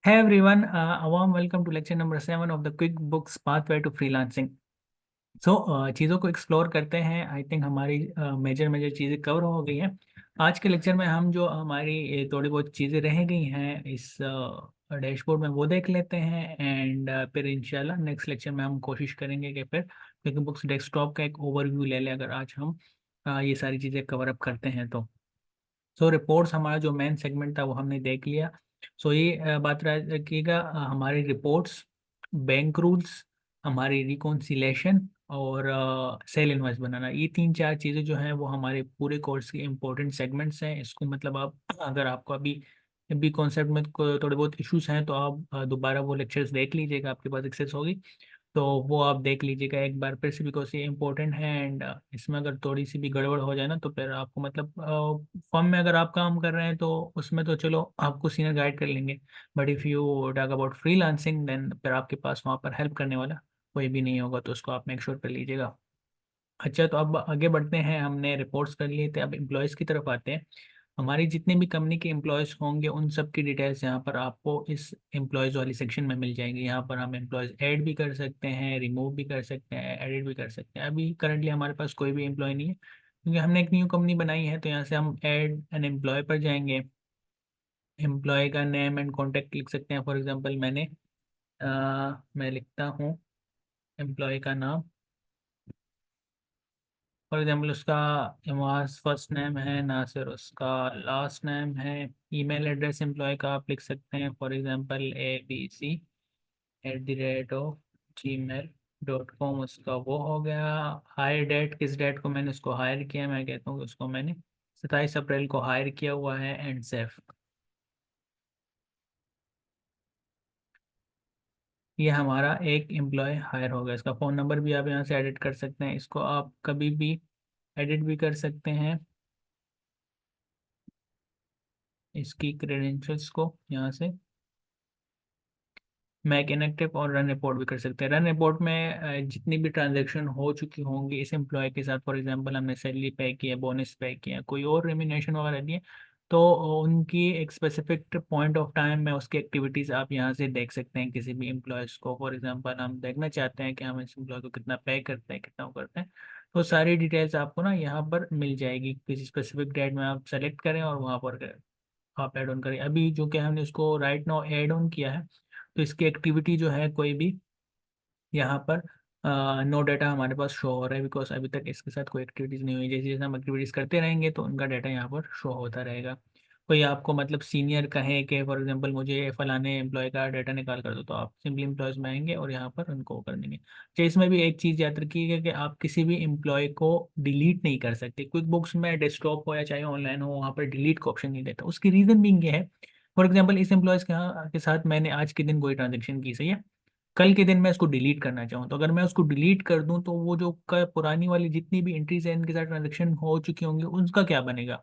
Hey everyone, a warm welcome to lecture number 7 of the Quick Books Pathway to Freelancing. चीज़ों को explore करते हैं। I think हमारी major major चीज़ें cover हो गई हैं। आज के लेक्चर में हम जो हमारी थोड़ी बहुत चीज़ें रह गई हैं इस डैशबोर्ड में वो देख लेते हैं एंड फिर इंशाल्लाह नेक्स्ट लेक्चर में हम कोशिश करेंगे कि फिर क्विक बुक्स डेस्कटॉप का एक ओवरव्यू ले लें, अगर आज हम ये सारी चीज़ें कवर अप करते हैं तो। रिपोर्ट्स हमारा जो मेन सेगमेंट था वो हमने देख लिया। ये बात रखिएगा, हमारी रिपोर्ट्स, बैंक रूल्स, हमारी रिकॉन्सिलेशन और सेल इनवॉइस बनाना, ये तीन चार चीज़ें जो हैं वो हमारे पूरे कोर्स के इम्पोर्टेंट सेगमेंट्स हैं। इसको मतलब आप, अगर आपको अभी भी कॉन्सेप्ट में थोड़े बहुत इश्यूज हैं तो आप दोबारा वो लेक्चर्स देख लीजिएगा, आपके पास एक्सेस होगी तो वो आप देख लीजिएगा एक बार फिर से, बिकॉज ये इंपॉर्टेंट है। एंड इसमें अगर थोड़ी सी भी गड़बड़ हो जाए ना तो फिर आपको मतलब फॉर्म में अगर आप काम कर रहे हैं तो उसमें तो चलो आपको सीनियर गाइड कर लेंगे, but if you talk about freelancing then फिर आपके पास वहाँ पर हेल्प करने वाला कोई भी नहीं होगा, तो उसको आप मेक श्योर कर लीजिएगा। अच्छा, तो अब आगे बढ़ते हैं। हमने रिपोर्ट्स कर लिए थे, अब एम्प्लॉयज़ की तरफ आते हैं। हमारी जितने भी कंपनी के एम्प्लॉयज़ होंगे उन सब की डिटेल्स यहाँ पर आपको इस एम्प्लॉयज़ वाली सेक्शन में मिल जाएंगी। यहाँ पर हम एम्प्लॉयज़ ऐड भी कर सकते हैं, रिमूव भी कर सकते हैं, एडिट भी कर सकते हैं। अभी करंटली हमारे पास कोई भी एम्प्लॉय नहीं है क्योंकि हमने एक न्यू कंपनी बनाई है, तो यहाँ से हम ऐड एन एम्प्लॉय पर जाएंगे। एम्प्लॉय का नेम एंड कॉन्टैक्ट लिख सकते हैं। फॉर एग्जाम्पल मैं लिखता हूँ एम्प्लॉय का नाम। फॉर एग्जाम्पल उसका इमाज फर्स्ट नेम है, नासिर उसका लास्ट नेम है। ईमेल एड्रेस एम्प्लॉय का आप लिख सकते हैं, फॉर एग्जाम्पल abc@gmail.com, उसका वो हो गया। हायर डेट, किस डेट को मैंने उसको हायर किया, मैं कहता हूँ कि उसको मैंने 27 अप्रैल को हायर किया हुआ है, एंड सेफ। ये हमारा एक एम्प्लॉय हायर हो गया। इसका फ़ोन नंबर भी आप यहाँ से एडिट कर सकते हैं, इसको आप कभी भी एडिट भी कर सकते हैं, इसकी क्रेडेंशियल्स को यहाँ से मैक इनएक्टिव और रन रिपोर्ट भी कर सकते हैं। रन रिपोर्ट में जितनी भी ट्रांजैक्शन हो चुकी होंगी इस एम्प्लॉय के साथ, फॉर एग्जांपल हमने सैलरी पे किया, बोनस पे किया, कोई और रेम्यूनरेशन वगैरह दिए, तो उनकी एक स्पेसिफिक पॉइंट ऑफ टाइम में उसकी एक्टिविटीज़ आप यहाँ से देख सकते हैं किसी भी एम्प्लॉयज़ को। फॉर एग्जांपल हम देखना चाहते हैं कि हम इस एम्प्लॉय को कितना पे करते हैं, कितना वो करते हैं, तो सारी डिटेल्स आपको ना यहाँ पर मिल जाएगी। किसी स्पेसिफिक डेट में आप सेलेक्ट करें और वहाँ पर आप ऐड ऑन करें। अभी जो कि हमने उसको राइट नाउ ऐड ऑन किया है, तो इसकी एक्टिविटी जो है कोई भी यहाँ पर नो डाटा हमारे पास शो हो रहा है, बिकॉज अभी तक इसके साथ कोई एक्टिविटीज़ नहीं हुई। जैसे जैसे हम एक्टिविटीज़ करते रहेंगे तो उनका डाटा यहाँ पर शो होता रहेगा। कोई आपको मतलब सीनियर कहे कि फॉर एग्जांपल मुझे फलाने एम्प्लॉय का डाटा निकाल कर दो, तो आप सिंपली एम्प्लॉयज़ में आएंगे और यहाँ पर उनको कर देंगे। अच्छा, इसमें भी एक चीज़ याद रखिएगा कि आप किसी भी एम्प्लॉय को डिलीट नहीं कर सकते। क्विक बुक्स में डेस्कटॉप हो या चाहे ऑनलाइन हो, वहाँ पर डिलीट का ऑप्शन नहीं देता। उसकी रीज़न भी ये है, फॉर एग्जाम्पल इस एम्प्लॉयज़ के साथ मैंने आज के दिन कोई ट्रांजेक्शन की, सही है, कल के दिन मैं उसको डिलीट करना चाहूँ तो अगर मैं उसको डिलीट कर दूं तो वो जो पुरानी वाली जितनी भी एंट्रीज है इनके साथ ट्रांजेक्शन हो चुकी होंगी उनका क्या बनेगा।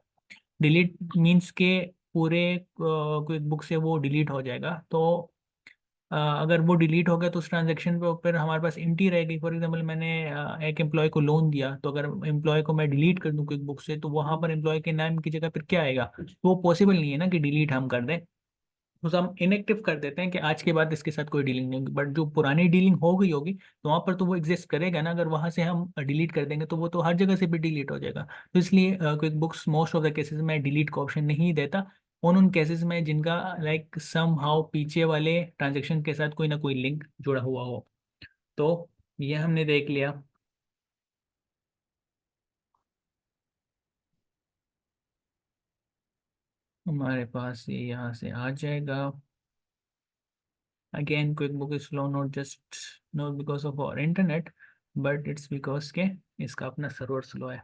डिलीट मीन्स के पूरे क्विक बुक से वो डिलीट हो जाएगा। तो अगर वो डिलीट हो गया तो उस ट्रांजेक्शन पे फिर हमारे पास एंट्री रह गई। फॉर एग्जाम्पल मैंने एक एम्प्लॉय को लोन दिया, तो अगर एम्प्लॉय को मैं डिलीट कर दूं क्विक बुक से तो वहां पर एम्प्लॉय के नाम की जगह फिर क्या आएगा। वो पॉसिबल नहीं है ना कि डिलीट हम कर दें, तो हम इनएक्टिव कर देते हैं कि आज के बाद इसके साथ कोई डीलिंग नहीं होगी। बट जो पुरानी डीलिंग हो गई होगी तो वहां पर तो वो एग्जिस्ट करेगा ना। अगर वहां से हम डिलीट कर देंगे तो वो तो हर जगह से भी डिलीट हो जाएगा। तो इसलिए quick books most of the cases में डिलीट का ऑप्शन नहीं देता। उन केसेस में जिनका लाइक सम हाउ पीछे वाले ट्रांजेक्शन के साथ कोई ना कोई लिंक जुड़ा हुआ हो। तो ये हमने देख लिया। हमारे पास ये यहाँ से आ जाएगा। Again, QuickBook is slow, not because of our internet, but it's because के इसका अपना सर्वर स्लो है।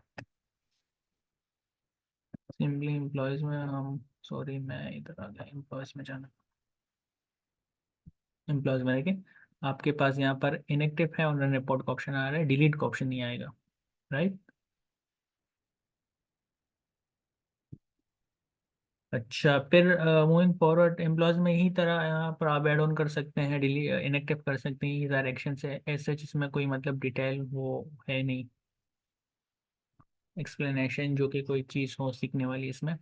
सिंपली एम्प्लॉयज में हम, सॉरी मैं इधर आ गया, एम्प्लॉयज में जाना। एम्प्लॉयज में देखिए, आपके पास यहाँ पर इनएक्टिव है और रिपोर्ट का ऑप्शन आ रहा है, डिलीट का ऑप्शन नहीं आएगा, राइट। अच्छा, फिर मूविंग फॉरवर्ड एम्प्लॉयज में यही तरह यहाँ पर आप ऐड ऑन कर सकते हैं, डिलीट इनएक्टिव कर सकते हैं। ये सारे एक्शन है, एज सच इसमें कोई मतलब डिटेल वो है नहीं। एक्सप्लेनेशन जो कि कोई चीज़ हो सीखने वाली इसमें।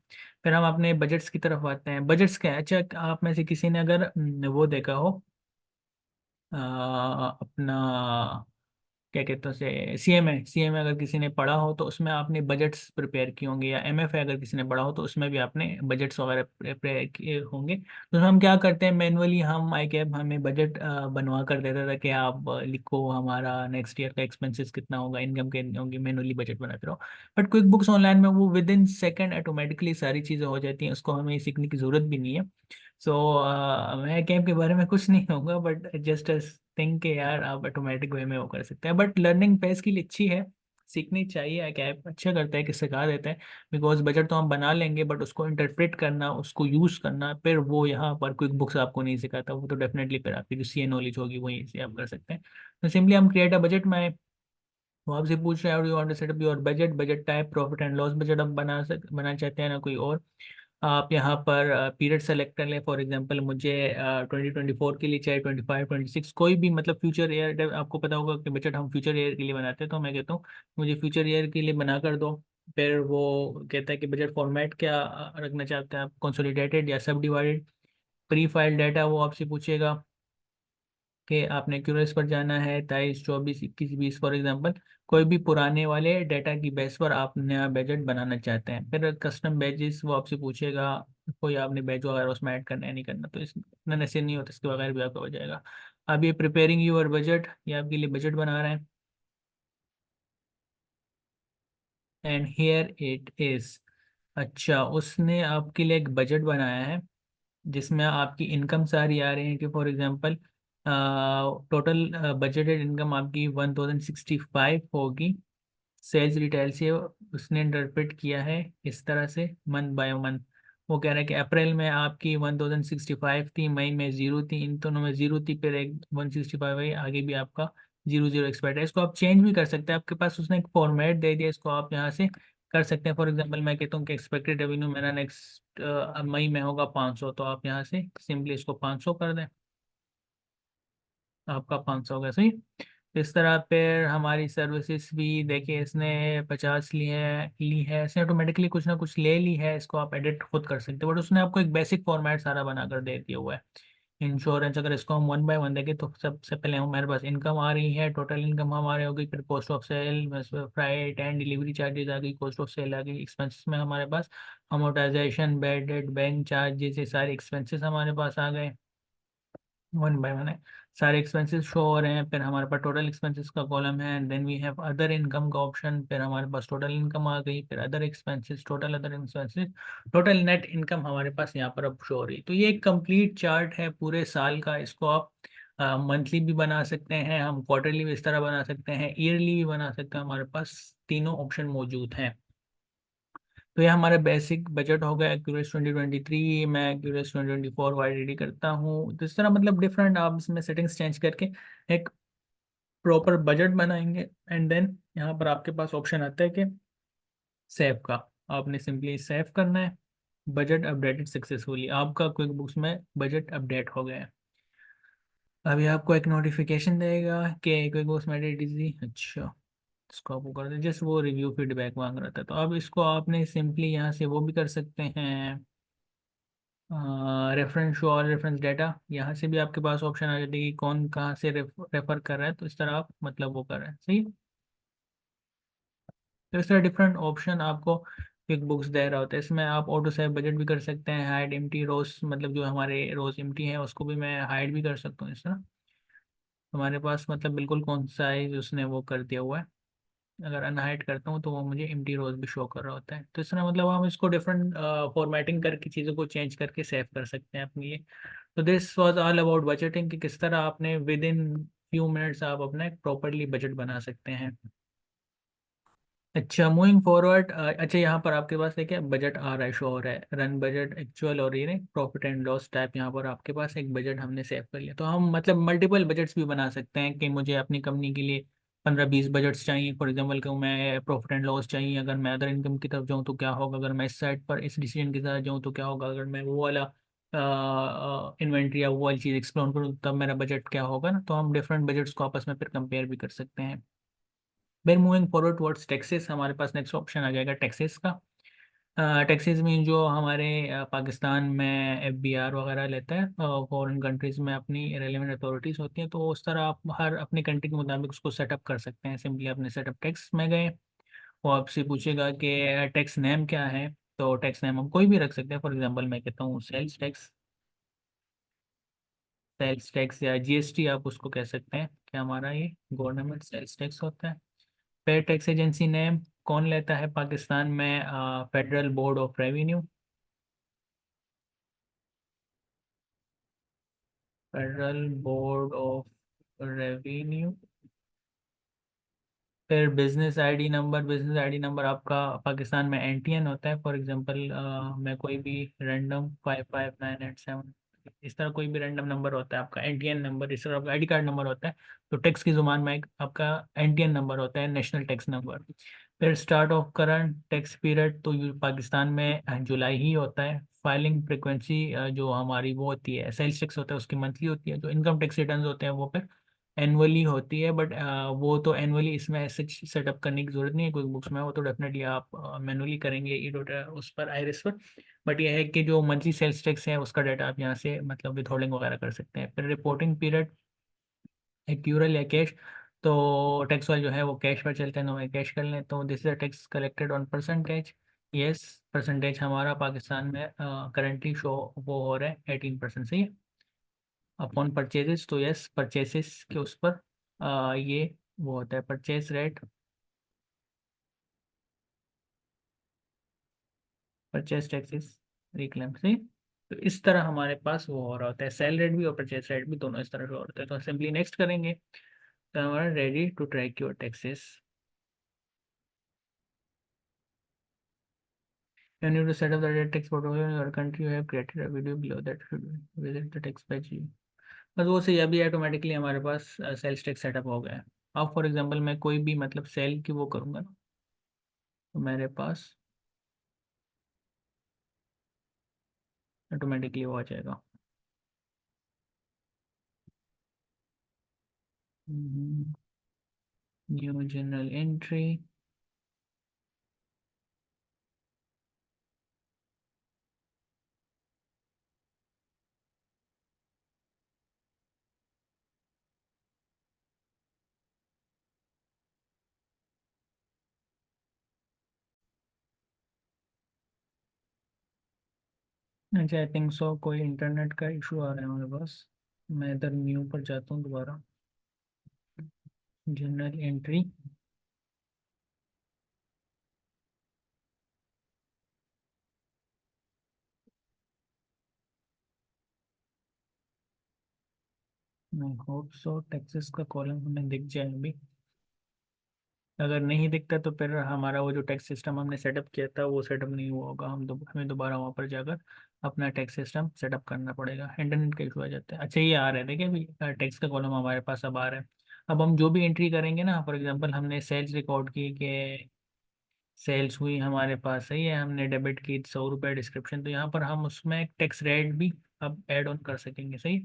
फिर हम अपने बजट्स की तरफ आते हैं। बजट्स क्या है? अच्छा, आप में से किसी ने अगर वो देखा हो, अपना क्या कहते हैं उसे, सीएमए अगर किसी ने पढ़ा हो तो उसमें आपने बजट्स प्रिपेयर किए होंगे, या एमएफए अगर किसी ने पढ़ा हो तो उसमें भी आपने बजट्स वगैरह प्रिपेयर किए होंगे। तो हम क्या करते हैं, मैनुअली हम आई कैब हमें बजट बनवा कर देता था कि आप लिखो हमारा नेक्स्ट ईयर का एक्सपेंसेस कितना होगा, इनकम कितनी होगी, मैनुअली बजट बनाते रहो। बट क्विक बुक्स ऑनलाइन में वो विद इन सेकेंड ऑटोमेटिकली सारी चीज़ें हो जाती हैं, उसको हमें सीखने की ज़रूरत भी नहीं है। सो मैं कैब के बारे में कुछ नहीं कहूँगा, बट जस्ट थिंक के यार आप ऑटोमेटिक वे में वो कर सकते हैं। बट लर्निंग पेस के लिए अच्छी है, सीखनी चाहिए। कैब अच्छा करता है कि सिखा देते हैं। बिकॉज बजट तो हम बना लेंगे, बट उसको इंटरप्रेट करना, उसको यूज़ करना, फिर वो यहाँ पर क्विक बुक्स आपको नहीं सिखाता। वो तो डेफिनेटली फिर आपकी जो सी नॉलेज होगी वहीं से आप कर सकते हैं। तो सिंपली हम क्रिएट अ बजट में, वो आपसे पूछ रहे हैं you want to set up your budget, budget type profit and loss budget आप बना चाहते हैं ना कोई और। आप यहाँ पर पीरियड सेलेक्ट कर लें। फॉर एग्जांपल मुझे 2024 के लिए चाहिए, 25 26 कोई भी, मतलब फ्यूचर ईयर। आपको पता होगा कि बजट हम फ्यूचर ईयर के लिए बनाते हैं, तो मैं कहता हूँ मुझे फ्यूचर ईयर के लिए बना कर दो। फिर वो कहता है कि बजट फॉर्मेट क्या रखना चाहते हैं आप, कंसोलिडेटेड या सब डिवाइडेड। प्री फाइल डाटा वो आपसे पूछेगा कि आपने क्यूरेस पर जाना है, 23 24 21 20 फॉर एग्जांपल। कोई भी पुराने वाले डाटा की बेस पर आप नया बजट बनाना चाहते हैं। फिर कस्टम बैजेस वो आपसे पूछेगा, कोई आपने बैच वगैरह उसमें ऐड करना है नहीं करना, तो इस इतना ऐसे नहीं होता, इसके बगैर भी आपका हो जाएगा। अब ये प्रिपेयरिंग यूर बजट, ये आपके लिए बजट बना रहे हैं। And here it is. अच्छा, उसने आपके लिए एक बजट बनाया है जिसमें आपकी इनकम सारी आ रही है कि for example total budgeted income आपकी 1065 होगी। सेल्स डिटेल से उसने इंटरप्रेट किया है इस तरह से, मंथ बाय मंथ। वो कह रहा है कि अप्रैल में आपकी 1065 थी, मई में जीरो थी, इन दोनों में जीरो थी, फिर एक 165 है, आगे भी आपका जीरो जीरो एक्सपेक्ट है। इसको आप चेंज भी कर सकते हैं, आपके पास उसने एक फॉर्मेट दे दिया, इसको आप यहाँ से कर सकते हैं। फॉर एग्जांपल मैं कहता हूँ कि एक्सपेक्टेड रेवेन्यू मेरा नेक्स्ट मई में होगा 500, तो आप यहाँ से सिंपली इसको 500 कर दें, आपका 500 हो गया, सही। इस तरह फिर हमारी सर्विसेज भी देखिए, इसने 50 ली है इसने ऑटोमेटिकली कुछ ना कुछ ले ली है, इसको आप एडिट खुद कर सकते हो, बट उसने आपको एक बेसिक फॉर्मेट सारा बना कर दे दिया हुआ है। इंश्योरेंस अगर इसको हम वन बाय वन देखें तो सबसे पहले हमारे पास इनकम आ रही है, टोटल इनकम हमारे हो गई, फिर cost of sale, freight and delivery charges आ गई, कॉस्ट ऑफ सेल आ गई, एक्सपेंसेस में हमारे पास amortisation, bad debt, bank charges, ये सारे एक्सपेंसेस हमारे पास आ गए। वन बाय वन है, सारे एक्सपेंसेस शो हो रहे हैं। फिर हमारे पास टोटल एक्सपेंसेस का कॉलम है, and then we have other income का ऑप्शन। फिर हमारे पास टोटल इनकम आ गई, फिर other expenses, total other expenses, total net income हमारे पास यहाँ पर अब शो हो रही है। तो ये एक कंप्लीट चार्ट है पूरे साल का। इसको आप मंथली भी बना सकते हैं, हम क्वार्टरली भी इस तरह बना सकते हैं, ईयरली भी बना सकते हैं, हमारे पास तीनों ऑप्शन मौजूद हैं। तो ये हमारा बेसिक बजट हो गया क्यूरेस 2023। मैं क्यूरेस 2024 वाईडीडी करता हूँ, तो इस तरह मतलब डिफरेंट आप इसमें सेटिंग्स चेंज करके एक प्रॉपर बजट बनाएंगे। एंड देन यहाँ पर आपके पास ऑप्शन आता है कि सेव का, आपने सिंपली सेव करना है। बजट अपडेटेड सक्सेसफुली, आपका क्विक बुक्स में बजट अपडेट हो गया है। अभी आपको एक नोटिफिकेशन देगा कि क्विक बुक्स में edit इजी। अच्छा, इसको आपको कर दे, जस्ट वो रिव्यू फीडबैक मांग रहा था, तो अब इसको आपने सिंपली यहाँ से वो भी कर सकते हैं, रेफरेंस शो और रेफरेंस डाटा। यहाँ से भी आपके पास ऑप्शन आ जाती है कि कौन कहाँ से रेफर कर रहा है, तो इस तरह आप मतलब वो कर रहे हैं, सही है। तो इस तरह डिफरेंट ऑप्शन आपको क्विक बुक्स दे रहा होता है। इसमें आप ऑटो सेव बजट भी कर सकते हैं, हाइड एम्प्टी रोज, मतलब जो हमारे रोज एम्प्टी है उसको भी मैं हाइड भी कर सकता हूँ इस तरह। हमारे पास मतलब बिल्कुल कौन सा है उसने वो कर दिया हुआ है। अगर अनहाइड करता हूँ तो वो मुझे एम्प्टी रोज भी शो कर रहा होता है। तो इस तरह मतलब हम इसको डिफरेंट फॉर्मेटिंग करके चीज़ों को चेंज करके सेव कर सकते हैं अपनी ये। तो this was all about budgeting, कि किस तरह आपने विद इन फ्यू मिनट्स आप अपना एक प्रॉपरली बजट बना सकते हैं। अच्छा, मूविंग फॉरवर्ड। अच्छा, यहाँ पर आपके पास देखिए बजट आ रहा है, शो हो रहा है, रन बजट एक्चुअल और ये प्रॉफिट एंड लॉस टाइप। यहाँ पर आपके पास एक बजट हमने सेव कर लिया। तो हम मतलब मल्टीपल बजट्स भी बना सकते हैं कि मुझे अपनी कंपनी के लिए 15 20 बजट्स चाहिए। फॉर एग्जांपल कहूँ मैं प्रॉफिट एंड लॉस चाहिए, अगर मैं अदर इनकम की तरफ जाऊँ तो क्या होगा, अगर मैं इस साइड पर इस डिसीजन के साथ जाऊँ तो क्या होगा, अगर मैं वो वाला इन्वेंट्री या वो वाली चीज़ एक्सप्लोर करूँ तब मेरा बजट क्या होगा ना। तो हम डिफरेंट बजट्स को आपस में फिर कंपेयर भी कर सकते हैं। फिर मूविंग फॉरवर्ड टुवर्ड्स टैक्सेस, हमारे पास नेक्स्ट ऑप्शन आ जाएगा टैक्सेस का। टैक्सेस में जो हमारे पाकिस्तान में एफबीआर वगैरह लेता है, फॉरेन कंट्रीज में अपनी रेलिवेंट अथॉरिटीज़ होती हैं, तो उस तरह आप हर अपनी कंट्री के मुताबिक उसको सेटअप कर सकते हैं। सिंपली अपने सेटअप टैक्स में गए, वो आपसे पूछेगा कि टैक्स नेम क्या है। तो टैक्स नेम हम कोई भी रख सकते हैं। फॉर एग्जांपल मैं कहता हूँ सेल्स टैक्स, सेल्स टैक्स या जीएसटी आप उसको कह सकते हैं कि हमारा ये गवर्नमेंट सेल्स टैक्स होता है। पे टैक्स एजेंसी नेम कौन लेता है पाकिस्तान में? Federal board of revenue, federal board of revenue. फिर business ID number, business ID number आपका पाकिस्तान में एनटीएन होता है। फॉर एग्जांपल मैं कोई भी रैंडम 55987, इस तरह कोई भी रैंडम नंबर होता है आपका एनटीएन नंबर, इस तरह आपका आईडी कार्ड नंबर होता है। तो टैक्स की जुबान में एक आपका एनटीएन नंबर होता है, नेशनल टैक्स नंबर। फिर start of current tax period, तो पाकिस्तान में जुलाई ही होता है। फाइलिंग फ्रिक्वेंसी जो हमारी वो होती है, सेल्स टैक्स होता है उसकी मंथली होती है। जो इनकम टैक्स रिटर्न होते हैं वो फिर एनुअली होती है, बट वो तो एनुअली इसमें सेटअप करने की जरूरत नहीं है कोई बुक्स में, वो तो डेफिनेटली आप मैनुअली करेंगे ई डॉट उस पर आईरिस पर। बट यह है कि जो मंथली सेल्स टैक्स है उसका डाटा आप यहाँ से मतलब विथहोल्डिंग वगैरह कर सकते हैं। फिर रिपोर्टिंग पीरियड, एक्यूरल या कैश, तो टैक्स वाले जो है वो कैश पर चलते हैं, तो मैं कैश कर लें। तो this is tax collected on percentage. Yes, percentage हमारा पाकिस्तान में करंटली शो वो हो रहा है 18% से। अपॉन परचेजेस, तो यस परचेसेस के उस पर ये वो होता है purchase rate, purchase taxes reclaim से। तो इस तरह हमारे पास वो हो रहा होता है, सेल रेट भी और परचेज रेट भी दोनों इस तरह से होते हैं। तो सिंपली नेक्स्ट करेंगे, तो हमारा ready to track your taxes. You need to set up the direct tax portfolio in your country. You have created a video below that should visit the tax page. बस वो से अभी automatically हमारे पास sales tax setup हो गया है। अब for example मैं कोई भी मतलब सेल की वो करूँगा ना, तो मेरे पास ऑटोमेटिकली वो आ जाएगा। New general entry. अच्छा, आई थिंक सो कोई इंटरनेट का इशू आ रहा है हमारे पास। मैं इधर न्यू पर जाता हूँ दोबारा, जनरल एंट्री। मैं होप सो टैक्सेस का कॉलम हमें दिख जाए अभी। अगर नहीं दिखता तो फिर हमारा वो जो टैक्स सिस्टम हमने सेटअप किया था वो सेटअप नहीं हुआ होगा। हमें दोबारा वहाँ पर जाकर अपना टैक्स सिस्टम सेटअप करना पड़ेगा। इंटरनेट का इशू आ जाता है। अच्छा, ये आ रहा है, देखिए अभी टैक्स का कॉलम हमारे पास अब आ रहा है। अब हम जो भी एंट्री करेंगे ना, फॉर एग्जांपल हमने सेल्स रिकॉर्ड की कि सेल्स हुई हमारे पास, सही है, हमने डेबिट की 100 रुपये डिस्क्रिप्शन, तो यहाँ पर हम उसमें टैक्स रेट भी अब ऐड ऑन कर सकेंगे। सही,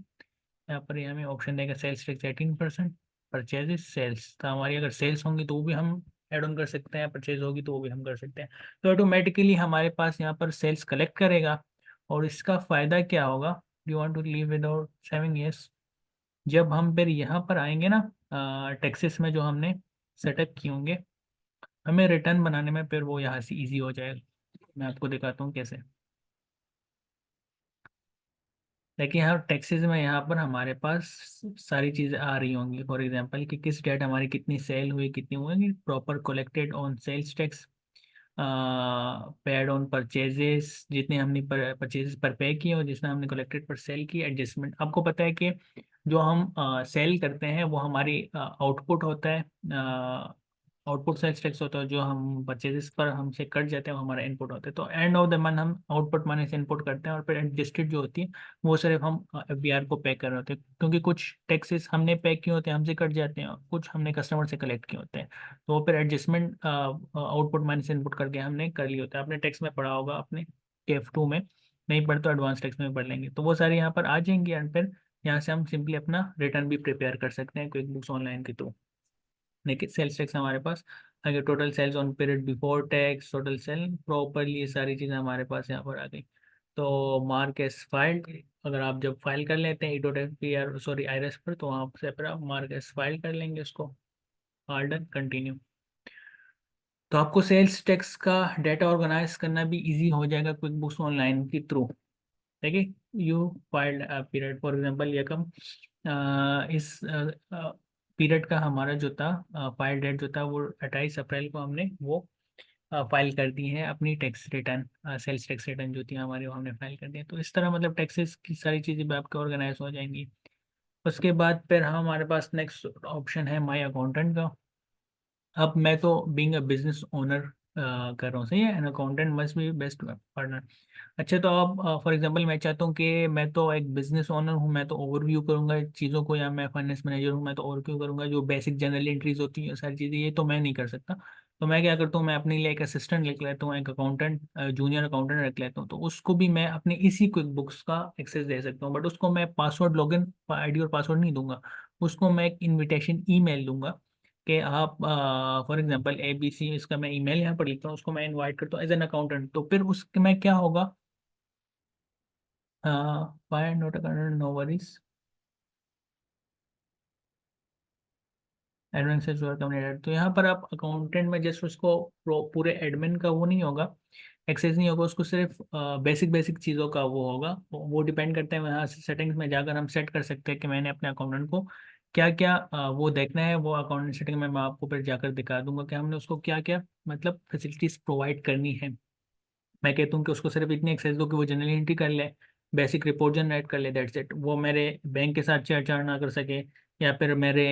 यहाँ पर ये हमें ऑप्शन देगा सेल्स टैक्स 18%, परचेजेस सेल्स, तो हमारी अगर सेल्स होंगी तो वो भी हम ऐड ऑन कर सकते हैं, परचेज होगी तो वो भी हम कर सकते हैं। तो ऑटोमेटिकली हमारे पास यहाँ पर सेल्स कलेक्ट करेगा। और इसका फ़ायदा क्या होगा? You want to leave without saving? Yes. जब हम फिर यहाँ पर आएंगे ना टैक्सेस में जो हमने सेटअप किए होंगे, हमें रिटर्न बनाने में फिर वो यहाँ से इजी हो जाएगा। मैं आपको दिखाता हूँ कैसे। देखिए यहाँ टैक्सेस में यहाँ पर हमारे पास सारी चीज़ें आ रही होंगी। फॉर एग्जांपल कि किस डेट हमारी कितनी सेल हुई, कितनी हुई, proper collected on sales tax, paid on purchases, जितने हमने परचेजेस पर पे किए और जितना हमने कलेक्टेड पर सेल की। एडजस्टमेंट, आपको पता है कि जो हम सेल करते हैं वो हमारी आउटपुट होता है, आउटपुट सेल्स टैक्स होता है। जो हम परचेजेस पर हमसे कट जाते हैं वो हमारा इनपुट होता है। तो एंड ऑफ द मंथ हम आउटपुट मनी से इनपुट करते हैं और फिर एडजस्टेड जो होती है वो सिर्फ हम एफबीआर को पे कर रहे होते हैं, क्योंकि कुछ टैक्सेस हमने पे किए होते हैं हमसे कट जाते हैं और कुछ हमने कस्टमर से कलेक्ट किए होते हैं। तो वो फिर एडजस्टमेंट आउटपुट माइनस इनपुट करके हमने कर लिया होता है। आपने टैक्स में पढ़ा होगा अपने KF2 में, नहीं पढ़े तो एडवांस टैक्स में पढ़ लेंगे। तो वो सारी यहाँ पर आ जाएंगी एंड फिर यहाँ से हम सिंपली अपना रिटर्न भी प्रिपेयर कर सकते हैं क्विक बुक्स ऑनलाइन के थ्रू। देखिए सेल्स टैक्स हमारे पास अगर total sales on period before tax, total sale properly, ये सारी चीज़ें हमारे पास यहाँ पर आ गई। तो मार्क एस फाइल्ड, अगर आप जब फाइल कर लेते हैं ईडोटेक या सॉरी आईआरएस पर, तो वहाँ से पर आप मार्क एस फाइल कर लेंगे उसको। Order continue. तो आपको सेल्स टैक्स का डाटा ऑर्गेनाइज करना भी इजी हो जाएगा क्विक बुक्स ऑनलाइन के थ्रू। देखिए you filed period for example ये कम इस पीरियड का हमारा जो था फाइल डेट जो था वो 28 अप्रैल को हमने वो फाइल कर दी है अपनी tax return, sales tax return जो थी हमारी वो हमने फाइल कर दी है। तो इस तरह मतलब टैक्सेस की सारी चीज़ें भी आपके ऑर्गेनाइज हो जाएंगी। उसके बाद फिर हमारे पास नेक्स्ट ऑप्शन है माई अकाउंटेंट का। अब मैं तो बीइंग अ बिजनेस ओनर कर रहा हूँ, सही है, an accountant must be best partner. अच्छा तो अब फॉर एग्जांपल मैं चाहता हूँ कि मैं तो एक बिजनेस ओनर हूँ, मैं तो ओवरव्यू करूँगा चीज़ों को, या मैं फाइनेंस मैनेजर हूँ मैं तो ओवरव्यू करूँगा, जो बेसिक जनरल एंट्रीज होती हैं सारी चीज़ें ये तो मैं नहीं कर सकता। तो मैं क्या करता हूँ, मैं अपने लिए एक असिस्टेंट लिख लेता हूँ, एक अकाउंटेंट जूनियर अकाउंटेंट रख लेता हूँ, तो उसको भी मैं अपने इसी क्विक बुक्स का एक्सेस दे सकता हूँ। बट उसको मैं पासवर्ड, लॉगिन आईडी और पासवर्ड नहीं दूंगा। उसको मैं एक इनविटेशन ईमेल दूंगा कि आप फॉर एग्जांपल ABC, इसका मैं ईमेल यहाँ पर लिखता हूँ, उसको मैं इनवाइट करता हूँ एज एन अकाउंटेंट। तो फिर उसके में क्या होगा, five note accountant no worries, admin से जो कम्युनिकेट। तो यहाँ पर आप अकाउंटेंट में जस्ट उसको पूरे एडमिन का वो नहीं होगा, एक्सेस नहीं होगा उसको, सिर्फ बेसिक बेसिक चीज़ों का वो होगा। वो डिपेंड करता है, वहाँ से सेटिंग्स में जाकर हम सेट कर सकते हैं कि मैंने अपने अकाउंटेंट को क्या क्या वो देखना है। वो अकाउंटेंट सेटिंग में मैं आपको फिर जाकर दिखा दूंगा कि हमने उसको क्या क्या मतलब फैसिलिटीज़ प्रोवाइड करनी है। मैं कहता हूँ कि उसको सिर्फ इतनी एक्सेस दो कि वो जनरल एंट्री कर ले, बेसिक रिपोर्ट जनरेट कर ले, दैट्स इट। वो मेरे बैंक के साथ छेड़छाड़ ना कर सके, या फिर मेरे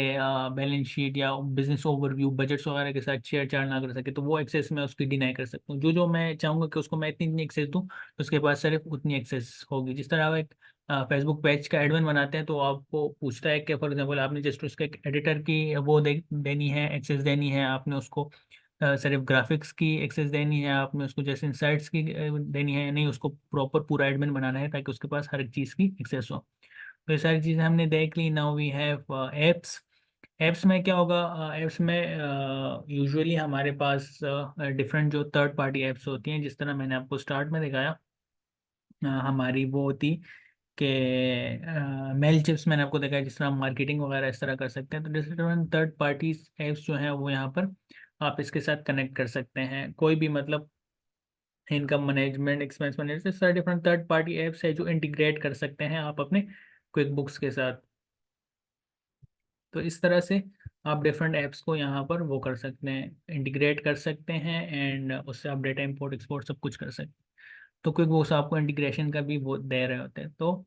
बैलेंस शीट या बिजनेस ओवरव्यू बजट्स वगैरह के साथ छेड़छाड़ ना कर सके, तो वो एक्सेस मैं उसकी डिनाई कर सकता हूँ। जो जो मैं चाहूँगा कि उसको मैं इतनी इतनी एक्सेस दूँ, तो उसके पास सिर्फ उतनी एक्सेस होगी। जिस तरह आप एक फेसबुक पेज का एडमिन बनाते हैं, तो आपको पूछता है कि फॉर एग्जाम्पल आपने जस्ट उसके एक एडिटर की वो देनी है, एक्सेस देनी है आपने उसको, सिर्फ ग्राफिक्स की एक्सेस देनी है आपने उसको, जैसे इंसाइट्स की देनी है, नहीं उसको प्रॉपर पूरा एडमिन बनाना है ताकि उसके पास हर एक चीज़ की एक्सेस हो। तो ये सारी चीज़ें हमने देख ली। Now we have apps. Apps में क्या होगा, एप्स में यूजुअली हमारे पास डिफरेंट जो थर्ड पार्टी एप्स होती हैं, जिस तरह मैंने आपको स्टार्ट में दिखाया, हमारी वो होती कि मेल चिप्स मैंने आपको देखा है, जिस तरह हम मार्केटिंग वगैरह इस तरह कर सकते हैं। तो डिफरेंट थर्ड पार्टी एप्स जो हैं वो यहाँ पर आप इसके साथ कनेक्ट कर सकते हैं। कोई भी मतलब इनकम मैनेजमेंट, एक्सपेंस मैनेजमेंट, सारे डिफरेंट थर्ड पार्टी एप्स है जो इंटीग्रेट कर सकते हैं आप अपने क्विक बुक्स के साथ। तो इस तरह से आप डिफरेंट ऐप्स को यहाँ पर वो कर सकते हैं, इंटीग्रेट कर सकते हैं, एंड उससे आप डेटा इंपोर्ट एक्सपोर्ट सब कुछ कर सकते हैं। तो क्विक बुक्स आपको इंटीग्रेशन का भी वो दे रहे होते हैं। तो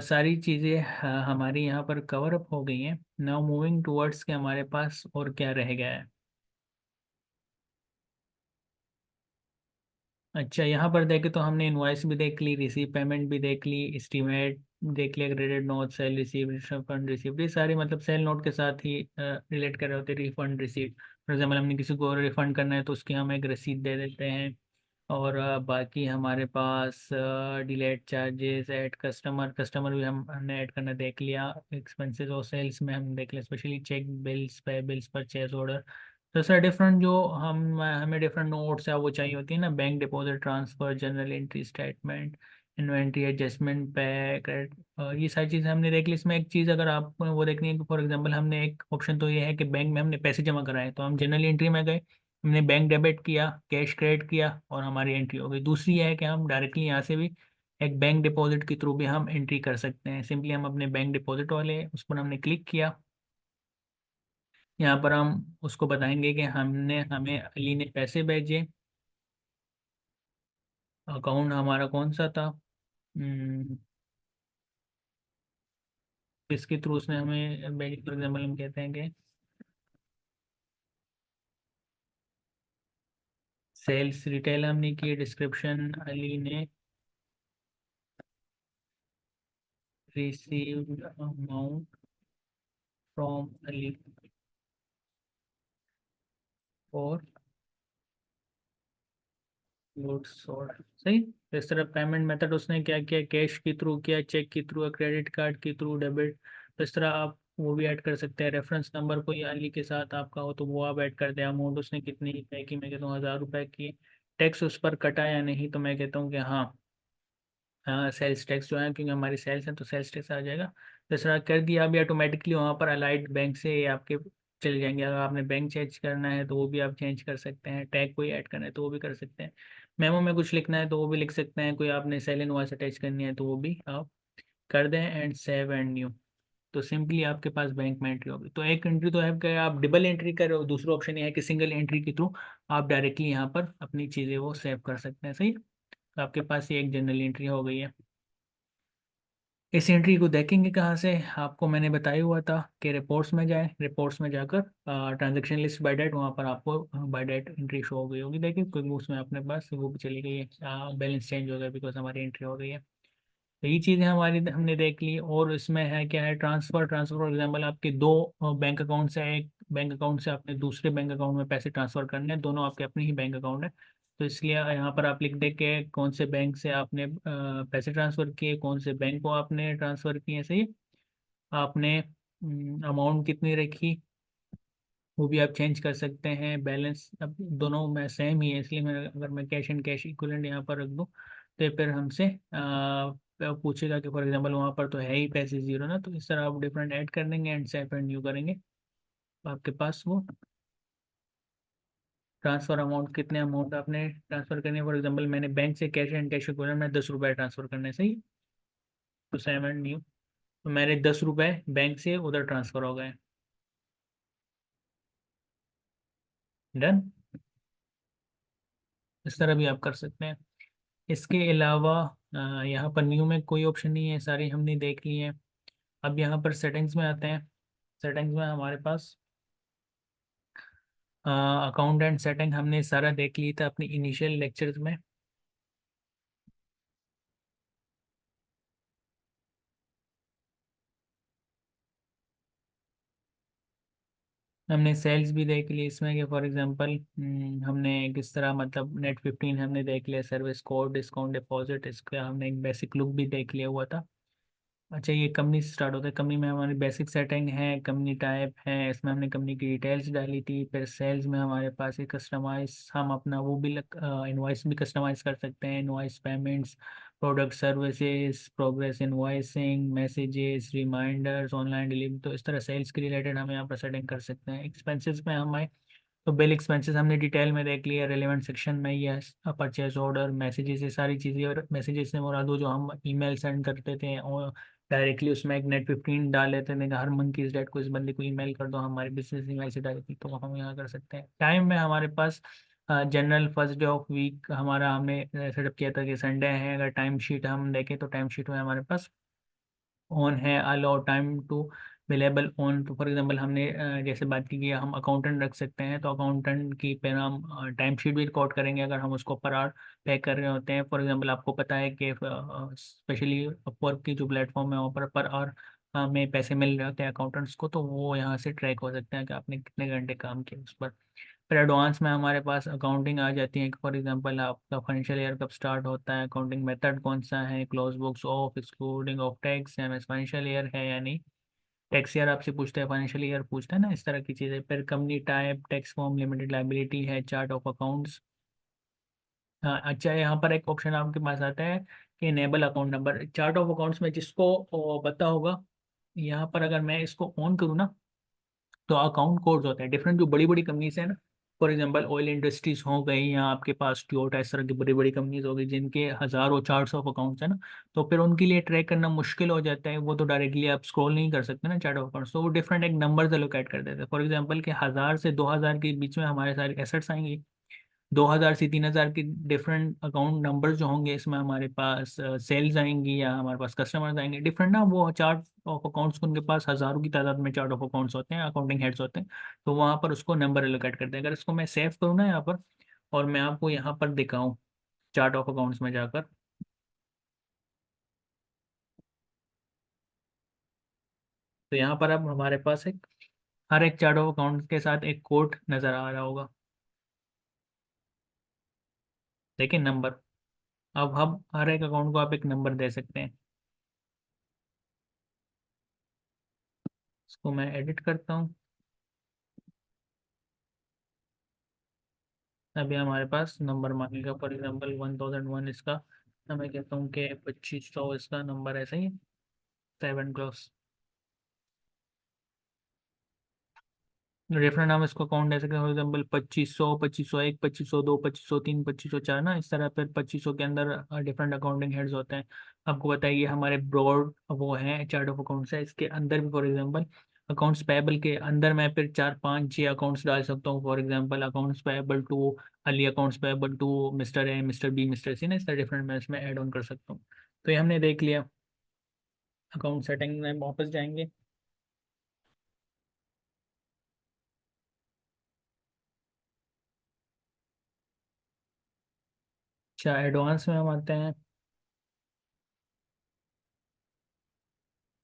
सारी चीज़ें हमारी यहाँ पर कवर अप हो गई हैं। नाउ मूविंग टूवर्ड्स के हमारे पास और क्या रह गया है। अच्छा यहाँ पर देखे तो हमने इनवॉइस भी देख ली, रिसीव पेमेंट भी देख ली, एस्टीमेट देख लिया, credit note, sale receive, refund receive, ये सारी मतलब सेल नोट के साथ ही रिलेट कर रहे होते हैं। रिफंड रिसीव फॉर एग्जाम्पल हमने किसी को रिफंड करना है तो उसकी हम एक रसीद दे देते हैं। और बाकी हमारे पास delete charges, add customer, customer भी हमने ऐड करना देख लिया। एक्सपेंसेस और सेल्स में हम देख लिया, specially check bills, pay bills, purchase order. तो सर डिफरेंट जो हम हमें डिफरेंट नोट्स है वो चाहिए होती है ना, bank deposit transfer, general entry statement, inventory adjustment, पे क्रेडिट, ये सारी चीज़ें हमने देख ली। इसमें एक चीज़ अगर आपको वो देखनी है कि फॉर एग्जांपल हमने एक ऑप्शन तो ये है कि बैंक में हमने पैसे जमा कराए, तो हम जनरल एंट्री में गए, हमने बैंक डेबिट किया, कैश क्रेडिट किया और हमारी एंट्री हो गई। दूसरी है कि हम डायरेक्टली यहाँ से भी एक बैंक डिपॉजिट के थ्रू भी हम एंट्री कर सकते हैं। सिंपली हम अपने बैंक डिपॉजिट वाले उस पर हमने क्लिक किया, यहाँ पर हम उसको बताएंगे कि हमने हमें अली ने पैसे भेजे, अकाउंट हमारा कौन सा था, इसके थ्रू उसने हमें भेजी। फॉर एग्जाम्पल हम कहते हैं कि सेल्स रिटेल हमने की, डिस्क्रिप्शन अली ने रिसीव्ड अमाउंट फ्रॉम अली और गुड्स और, सही। तो इस तरह पेमेंट मेथड उसने क्या किया, कैश के थ्रू किया, चेक के थ्रू, क्रेडिट कार्ड के थ्रू, डेबिट। तो इस तरह आप वो भी ऐड कर सकते हैं। रेफरेंस नंबर कोई हाल ही के साथ आपका हो तो वो आप ऐड कर दें। अमाउंट उसने कितनी पे की, मैं कहता हूँ 1000 रुपये की। टैक्स उस पर कटा या नहीं, तो मैं कहता हूँ कि हाँ, हाँ सेल्स टैक्स जो है, क्योंकि हमारी सेल्स है तो सेल्स टैक्स आ जाएगा। दूसरा कर दिया अभी ऑटोमेटिकली वहाँ पर अलाइड बैंक से ये आपके चले जाएंगे। अगर आपने बैंक चेंज करना है तो वो भी आप चेंज कर सकते हैं। टैग कोई ऐड करना है तो वो भी कर सकते हैं। मेमो में कुछ लिखना है तो वो भी लिख सकते हैं। कोई आपने सेल इनवॉइस अटैच करनी है तो वो भी आप कर दें। एंड सेव एंड न्यू, तो सिंपली आपके पास बैंक में एंट्री होगी। तो एक एंट्री तो है कि आप डबल एंट्री कर रहे हो, दूसरा ऑप्शन ये है कि सिंगल एंट्री के थ्रू आप डायरेक्टली यहाँ पर अपनी चीज़ें वो सेव कर सकते हैं। सही है? तो आपके पास ये एक जनरल एंट्री हो गई है। इस एंट्री को देखेंगे कहाँ से? आपको मैंने बताया हुआ था कि रिपोर्ट्स में जाए, रिपोर्ट्स में जाकर ट्रांजैक्शन लिस्ट बाय डेट, वहाँ पर आपको बाय डेट एंट्री शो हो गई होगी। देखिए क्विक बुक्स में अपने पास वो भी चली गई है, बैलेंस चेंज हो गया बिकॉज हमारी एंट्री हो गई है। तो ये चीज़ें हमारी हमने देख ली। और इसमें है क्या है, ट्रांसफ़र। ट्रांसफ़र फॉर एग्जांपल आपके दो बैंक अकाउंट से, एक बैंक अकाउंट से आपने दूसरे बैंक अकाउंट में पैसे ट्रांसफ़र करने हैं, दोनों आपके अपने ही बैंक अकाउंट है। तो इसलिए यहाँ पर आप लिख दे के कौन से बैंक से आपने पैसे ट्रांसफ़र किए, कौन से बैंक को आपने ट्रांसफ़र किए। सही है? आपने अमाउंट कितनी रखी वो भी आप चेंज कर सकते हैं। बैलेंस अब दोनों में सेम ही है, इसलिए मैं अगर मैं कैश एंड कैश इक्विवेलेंट यहाँ पर रख दूँ तो फिर हमसे पूछेगा कि फॉर एग्जांपल वहाँ पर तो है ही पैसे जीरो ना, तो इस तरह आप डिफरेंट ऐड कर देंगे एंड सेव एंड न्यू करेंगे। तो आपके पास वो ट्रांसफर अमाउंट, कितने अमाउंट आपने ट्रांसफर करनी है। फॉर एग्जांपल मैंने बैंक से कैश एंड कैश इक्विवेलेंट में 10 रुपये ट्रांसफर करने। सही? तो सेव एंड न्यू, तो मेरे 10 रुपये बैंक से उधर ट्रांसफर हो गए। डन। इस तरह भी आप कर सकते हैं। इसके अलावा यहाँ पर न्यू में कोई ऑप्शन नहीं है, सारी हमने देख ली है। अब यहाँ पर सेटिंग्स में आते हैं। सेटिंग्स में हमारे पास अकाउंट एंड सेटिंग हमने सारा देख ली था अपनी इनिशियल लेक्चर्स में। हमने सेल्स भी देख ली इसमें कि फॉर एग्जांपल हमने किस तरह, मतलब नेट 15 हमने देख लिया, सर्विस कोड, डिस्काउंट, डिपॉजिट, इसका हमने एक बेसिक लुक भी देख लिया हुआ था। अच्छा, ये कंपनी से स्टार्ट होता है। कंपनी में हमारी बेसिक सेटिंग है, कंपनी टाइप है, इसमें हमने कंपनी की डिटेल्स डाली थी। फिर सेल्स में हमारे पास एक कस्टमाइज, हम अपना वो भी इनवॉइस भी कस्टमाइज कर सकते हैं। Invoice payments, product services, progress invoicing, messages, reminders, online delivery. तो इस तरह सेल्स के रिलेटेड हम यहाँ पर सेटिंग कर सकते हैं। एक्सपेंसेस में हमें, तो बिल एक्सपेंसेस हमने डिटेल में देख लिया रेलिवेंट सेक्शन में। ये परचेज ऑर्डर, मैसेजेस, ये सारी चीज़ें। और मैसेजेस से मुराद वो जो हम ईमेल सेंड करते थे और डायरेक्टली उसमें एक नेट 15 डाल लेते थे, हर मंथ की इस डेट को इस बंदे को ईमेल कर दो, हमारी बिजनेस ईमेल से डायरेक्टली, तो हम यहाँ कर सकते हैं। टाइम में हमारे पास general first day of week हमारा हमने सेटअप किया था कि संडे है। अगर टाइम शीट हम देखें तो टाइम शीट में हमारे पास ऑन है, allow time to available on. तो फॉर एग्जांपल हमने जैसे बात की कि हम अकाउंटेंट रख सकते हैं, तो अकाउंटेंट की फिर हम टाइम शीट भी रिकॉर्ड करेंगे अगर हम उसको पर आवर पे कर रहे होते हैं। फॉर एग्जांपल आपको पता है कि स्पेशली अपवर्क की जो प्लेटफॉर्म है वहाँ पर आवर में पैसे मिल रहे होते हैं अकाउंटेंट्स को, तो वो यहाँ से ट्रैक हो सकते हैं कि आपने कितने घंटे काम किए उस पर। फिर एडवांस में हमारे पास अकाउंटिंग आ जाती है कि फॉर एग्जांपल आपका फाइनेंशियल ईयर कब स्टार्ट होता है, अकाउंटिंग मेथड कौन सा है, close books of, excluding of tax, MS financial year है या नहीं। टैक्स ईयर आपसे पूछता है, फाइनेंशियल ईयर पूछता है ना, इस तरह की चीज़ें। फिर company type, tax form, limited liability है, चार्ट ऑफ अकाउंट्स। हाँ अच्छा, यहाँ पर एक ऑप्शन आपके पास आता है कि enable account number. Chart of accounts में जिसको पता होगा, यहाँ पर अगर मैं इसको ऑन करूँ ना, तो अकाउंट कोड्स होते हैं डिफरेंट, जो बड़ी बड़ी कंपनीज है ना। फॉर एग्जांपल ऑयल इंडस्ट्रीज हो गई, या आपके पास टोयोटा, इस तरह की बड़ी बड़ी कंपनीज हो गई जिनके हजारों चार्ट्स ऑफ अकाउंट्स है ना। तो फिर उनके लिए ट्रैक करना मुश्किल हो जाता है, वो तो डायरेक्टली आप स्क्रॉल नहीं कर सकते ना चार्ट ऑफ अकाउंट्स, तो वो डिफरेंट एक नंबर्स एलोकेट कर देते हैं। फॉर एग्जांपल के 1000 से 2000 के बीच में हमारे सारे एसेट्स आएंगे, 2000 से 3000 की डिफरेंट अकाउंट नंबर्स जो होंगे, इसमें हमारे पास सेल्स आएंगी या हमारे पास कस्टमर्स आएंगे डिफरेंट ना। वो चार्ट ऑफ अकाउंट्स, उनके पास हज़ारों की तादाद में चार्ट ऑफ अकाउंट्स होते हैं, अकाउंटिंग हेड्स होते हैं। तो वहाँ पर उसको नंबर एलोकेट करते हैं। अगर इसको मैं सेव करूँ ना यहाँ पर, और मैं आपको यहाँ पर दिखाऊँ चार्ट ऑफ अकाउंट्स में जाकर, तो यहाँ पर अब हमारे पास एक, हर एक चार्ट ऑफ अकाउंट के साथ एक कोड नज़र आ रहा होगा। देखिए नंबर, अब हम हर एक अकाउंट को आप एक नंबर दे सकते हैं। इसको मैं एडिट करता हूँ। अभी हमारे पास नंबर मांगेगा, फॉर एग्जाम्पल 1001 इसका, तो मैं कहता हूँ कि 2500 इसका नंबर है, सही है, 7 क्रॉस। रेफरेंस नाम इसको अकाउंट ऐसे फॉर एग्जाम्पल 2500, 2501, 2502, 2503, 2504 ना, इस तरह फिर 2500 के अंदर डिफरेंट अकाउंटिंग हेड्स होते हैं। आपको बताइए हमारे ब्रॉड वो हैं चार्ट ऑफ अकाउंट्स है, इसके अंदर भी फॉर एग्जांपल अकाउंट्स पेबल के अंदर मैं फिर 4 5 6 अकाउंट्स डाल सकता हूँ। For example accounts payable to Ali, accounts payable to mister A, mister B, mister C ना, इस तरह डिफरेंट मैं इसमें ऐड ऑन कर सकता हूँ। तो ये हमने देख लिया। अकाउंट सेटिंग में वापस जाएंगे। अच्छा, एडवांस में हम आते हैं।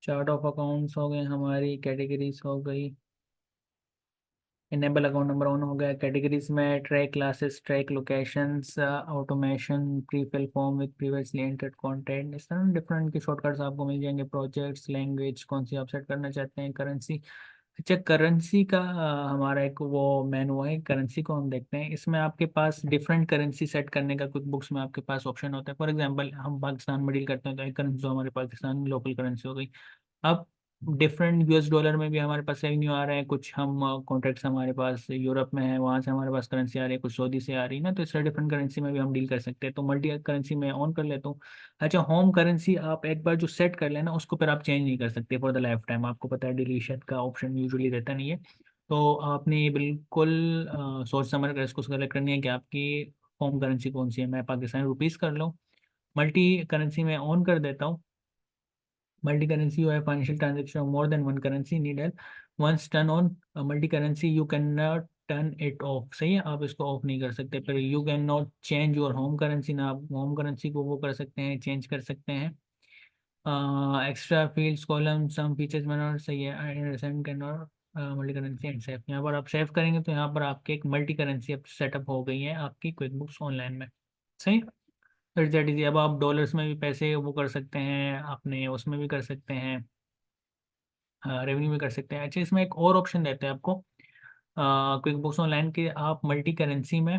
चार्ट ऑफ अकाउंट्स हो गए, हमारी कैटेगरीज हो गई, इनेबल अकाउंट नंबर ऑन हो गया। कैटेगरीज में track classes, track locations, automation, pre fill form with previously entered content, इस तरह डिफरेंट के शॉर्टकट्स आपको मिल जाएंगे। प्रोजेक्ट्स, लैंग्वेज कौन सी आप सेट करना चाहते हैं, करेंसी। अच्छा, करेंसी का हमारा एक वो मेनू है, करेंसी को हम देखते हैं। इसमें आपके पास डिफरेंट करेंसी सेट करने का क्विक बुक्स में आपके पास ऑप्शन होता है। फॉर एग्जांपल हम पाकिस्तान में डील करते हैं तो एक करेंसी जो हमारे पाकिस्तान लोकल करेंसी हो गई। अब डिफरेंट यूएस डॉलर में भी हमारे पास रेवेन्यू आ रहा है, कुछ हम कॉन्ट्रैक्ट्स हमारे पास यूरोप में है, वहाँ से हमारे पास करेंसी आ रही है, कुछ सऊदी से आ रही है ना, तो इस तरह डिफरेंट करेंसी में भी हम डील कर सकते हैं। तो मल्टी करेंसी में ऑन कर लेता हूँ। अच्छा, होम करेंसी आप एक बार जो सेट कर लेना उसको फिर आप चेंज नहीं कर सकते फॉर द लाइफ टाइम, आपको पता है डिलीशन का ऑप्शन यूजुअली रहता नहीं है। तो आपने ये बिल्कुल सोच समझ कर इसको सेलेक्ट करनी है कि आपकी होम करेंसी कौन सी है। मैं पाकिस्तानी रुपीज़ कर लूँ, मल्टी करेंसी में ऑन कर देता हूँ। multi currency you have financial transaction of more than one currency need help, once turn on multi currency you cannot turn it of, सही है, आप इसको ऑफ नहीं कर सकते। फिर you can not change your home currency, ना आप होम करेंसी को वो कर सकते हैं, चेंज कर सकते हैं। Extra fields column some features में नॉट, सही है, I can not multi currency and save. यहाँ पर आप सेव करेंगे तो यहाँ पर आपके एक मल्टी करेंसी अब सेटअप हो गई है आपकी क्विक बुक्स ऑनलाइन में, सही। फिर दैट इज, अब आप डॉलर्स में भी पैसे वो कर सकते हैं, अपने उसमें भी कर सकते हैं, रेवेन्यू में कर सकते हैं। अच्छा, इसमें एक और ऑप्शन देते हैं आपको क्विक बुक्स ऑनलाइन के, आप मल्टी करेंसी में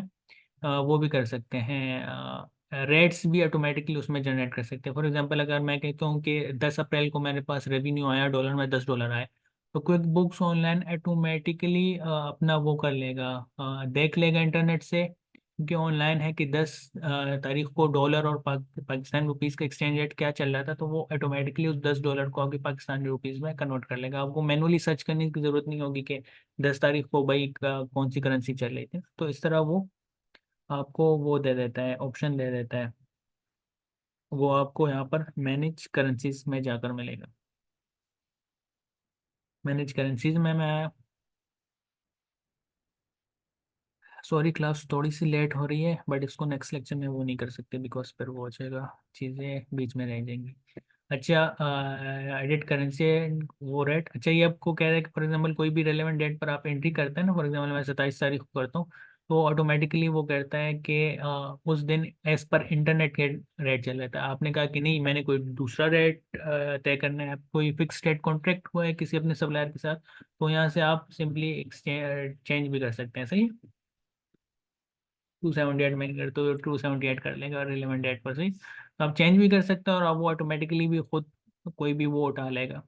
वो भी कर सकते हैं, रेट्स भी ऑटोमेटिकली उसमें जनरेट कर सकते हैं। फॉर एग्जांपल अगर मैं कहता हूँ कि 10 अप्रैल को मेरे पास रेवेन्यू आया डॉलर में, $10 आए, तो क्विक बुक्स ऑनलाइन ऑटोमेटिकली अपना वो कर लेगा, देख लेगा इंटरनेट से, क्योंकि ऑनलाइन है कि 10 तारीख को डॉलर और पाकिस्तान रुपीज़ का एक्सचेंज रेट क्या चल रहा था, तो वो ऑटोमेटिकली उस $10 को आगे पाकिस्तानी रुपीज़ में कन्वर्ट कर लेगा। आपको मैनुअली सर्च करने की ज़रूरत नहीं होगी कि 10 तारीख को भाई कौन सी करेंसी चल रही थी, तो इस तरह वो आपको वो दे देता है, ऑप्शन दे देता है। वो आपको यहाँ पर मैनेज करेंसीज में जाकर मिलेगा। मैनेज करेंसीज में मैं, सॉरी क्लास थोड़ी सी लेट हो रही है, बट इसको नेक्स्ट लेक्चर में वो नहीं कर सकते बिकॉज फिर वो हो जाएगा, चीज़ें बीच में रह जाएंगी। अच्छा, एडिट करेंसी वो रेट, अच्छा ये आपको कह रहा है कि फॉर एग्जांपल कोई भी रेलेवेंट डेट पर आप एंट्री करते हैं ना, फॉर एग्जांपल मैं 27 तारीख को करता हूँ, तो ऑटोमेटिकली वो कहता है कि उस दिन एज पर इंटरनेट के रेट चल रहा था। आपने कहा कि नहीं मैंने कोई दूसरा रेट तय करना है, कोई फिक्स रेट कॉन्ट्रैक्ट हुआ है किसी अपने सप्लायर के साथ, तो यहाँ से आप सिंपली एक्सचेंज चेंज भी कर सकते हैं, सही है। 278 में कर तो 278 कर लेगा रिलेवेंट डेट पर, सही, तो आप चेंज भी कर सकते हैं और आप वो ऑटोमेटिकली भी खुद कोई भी वो उठा लेगा।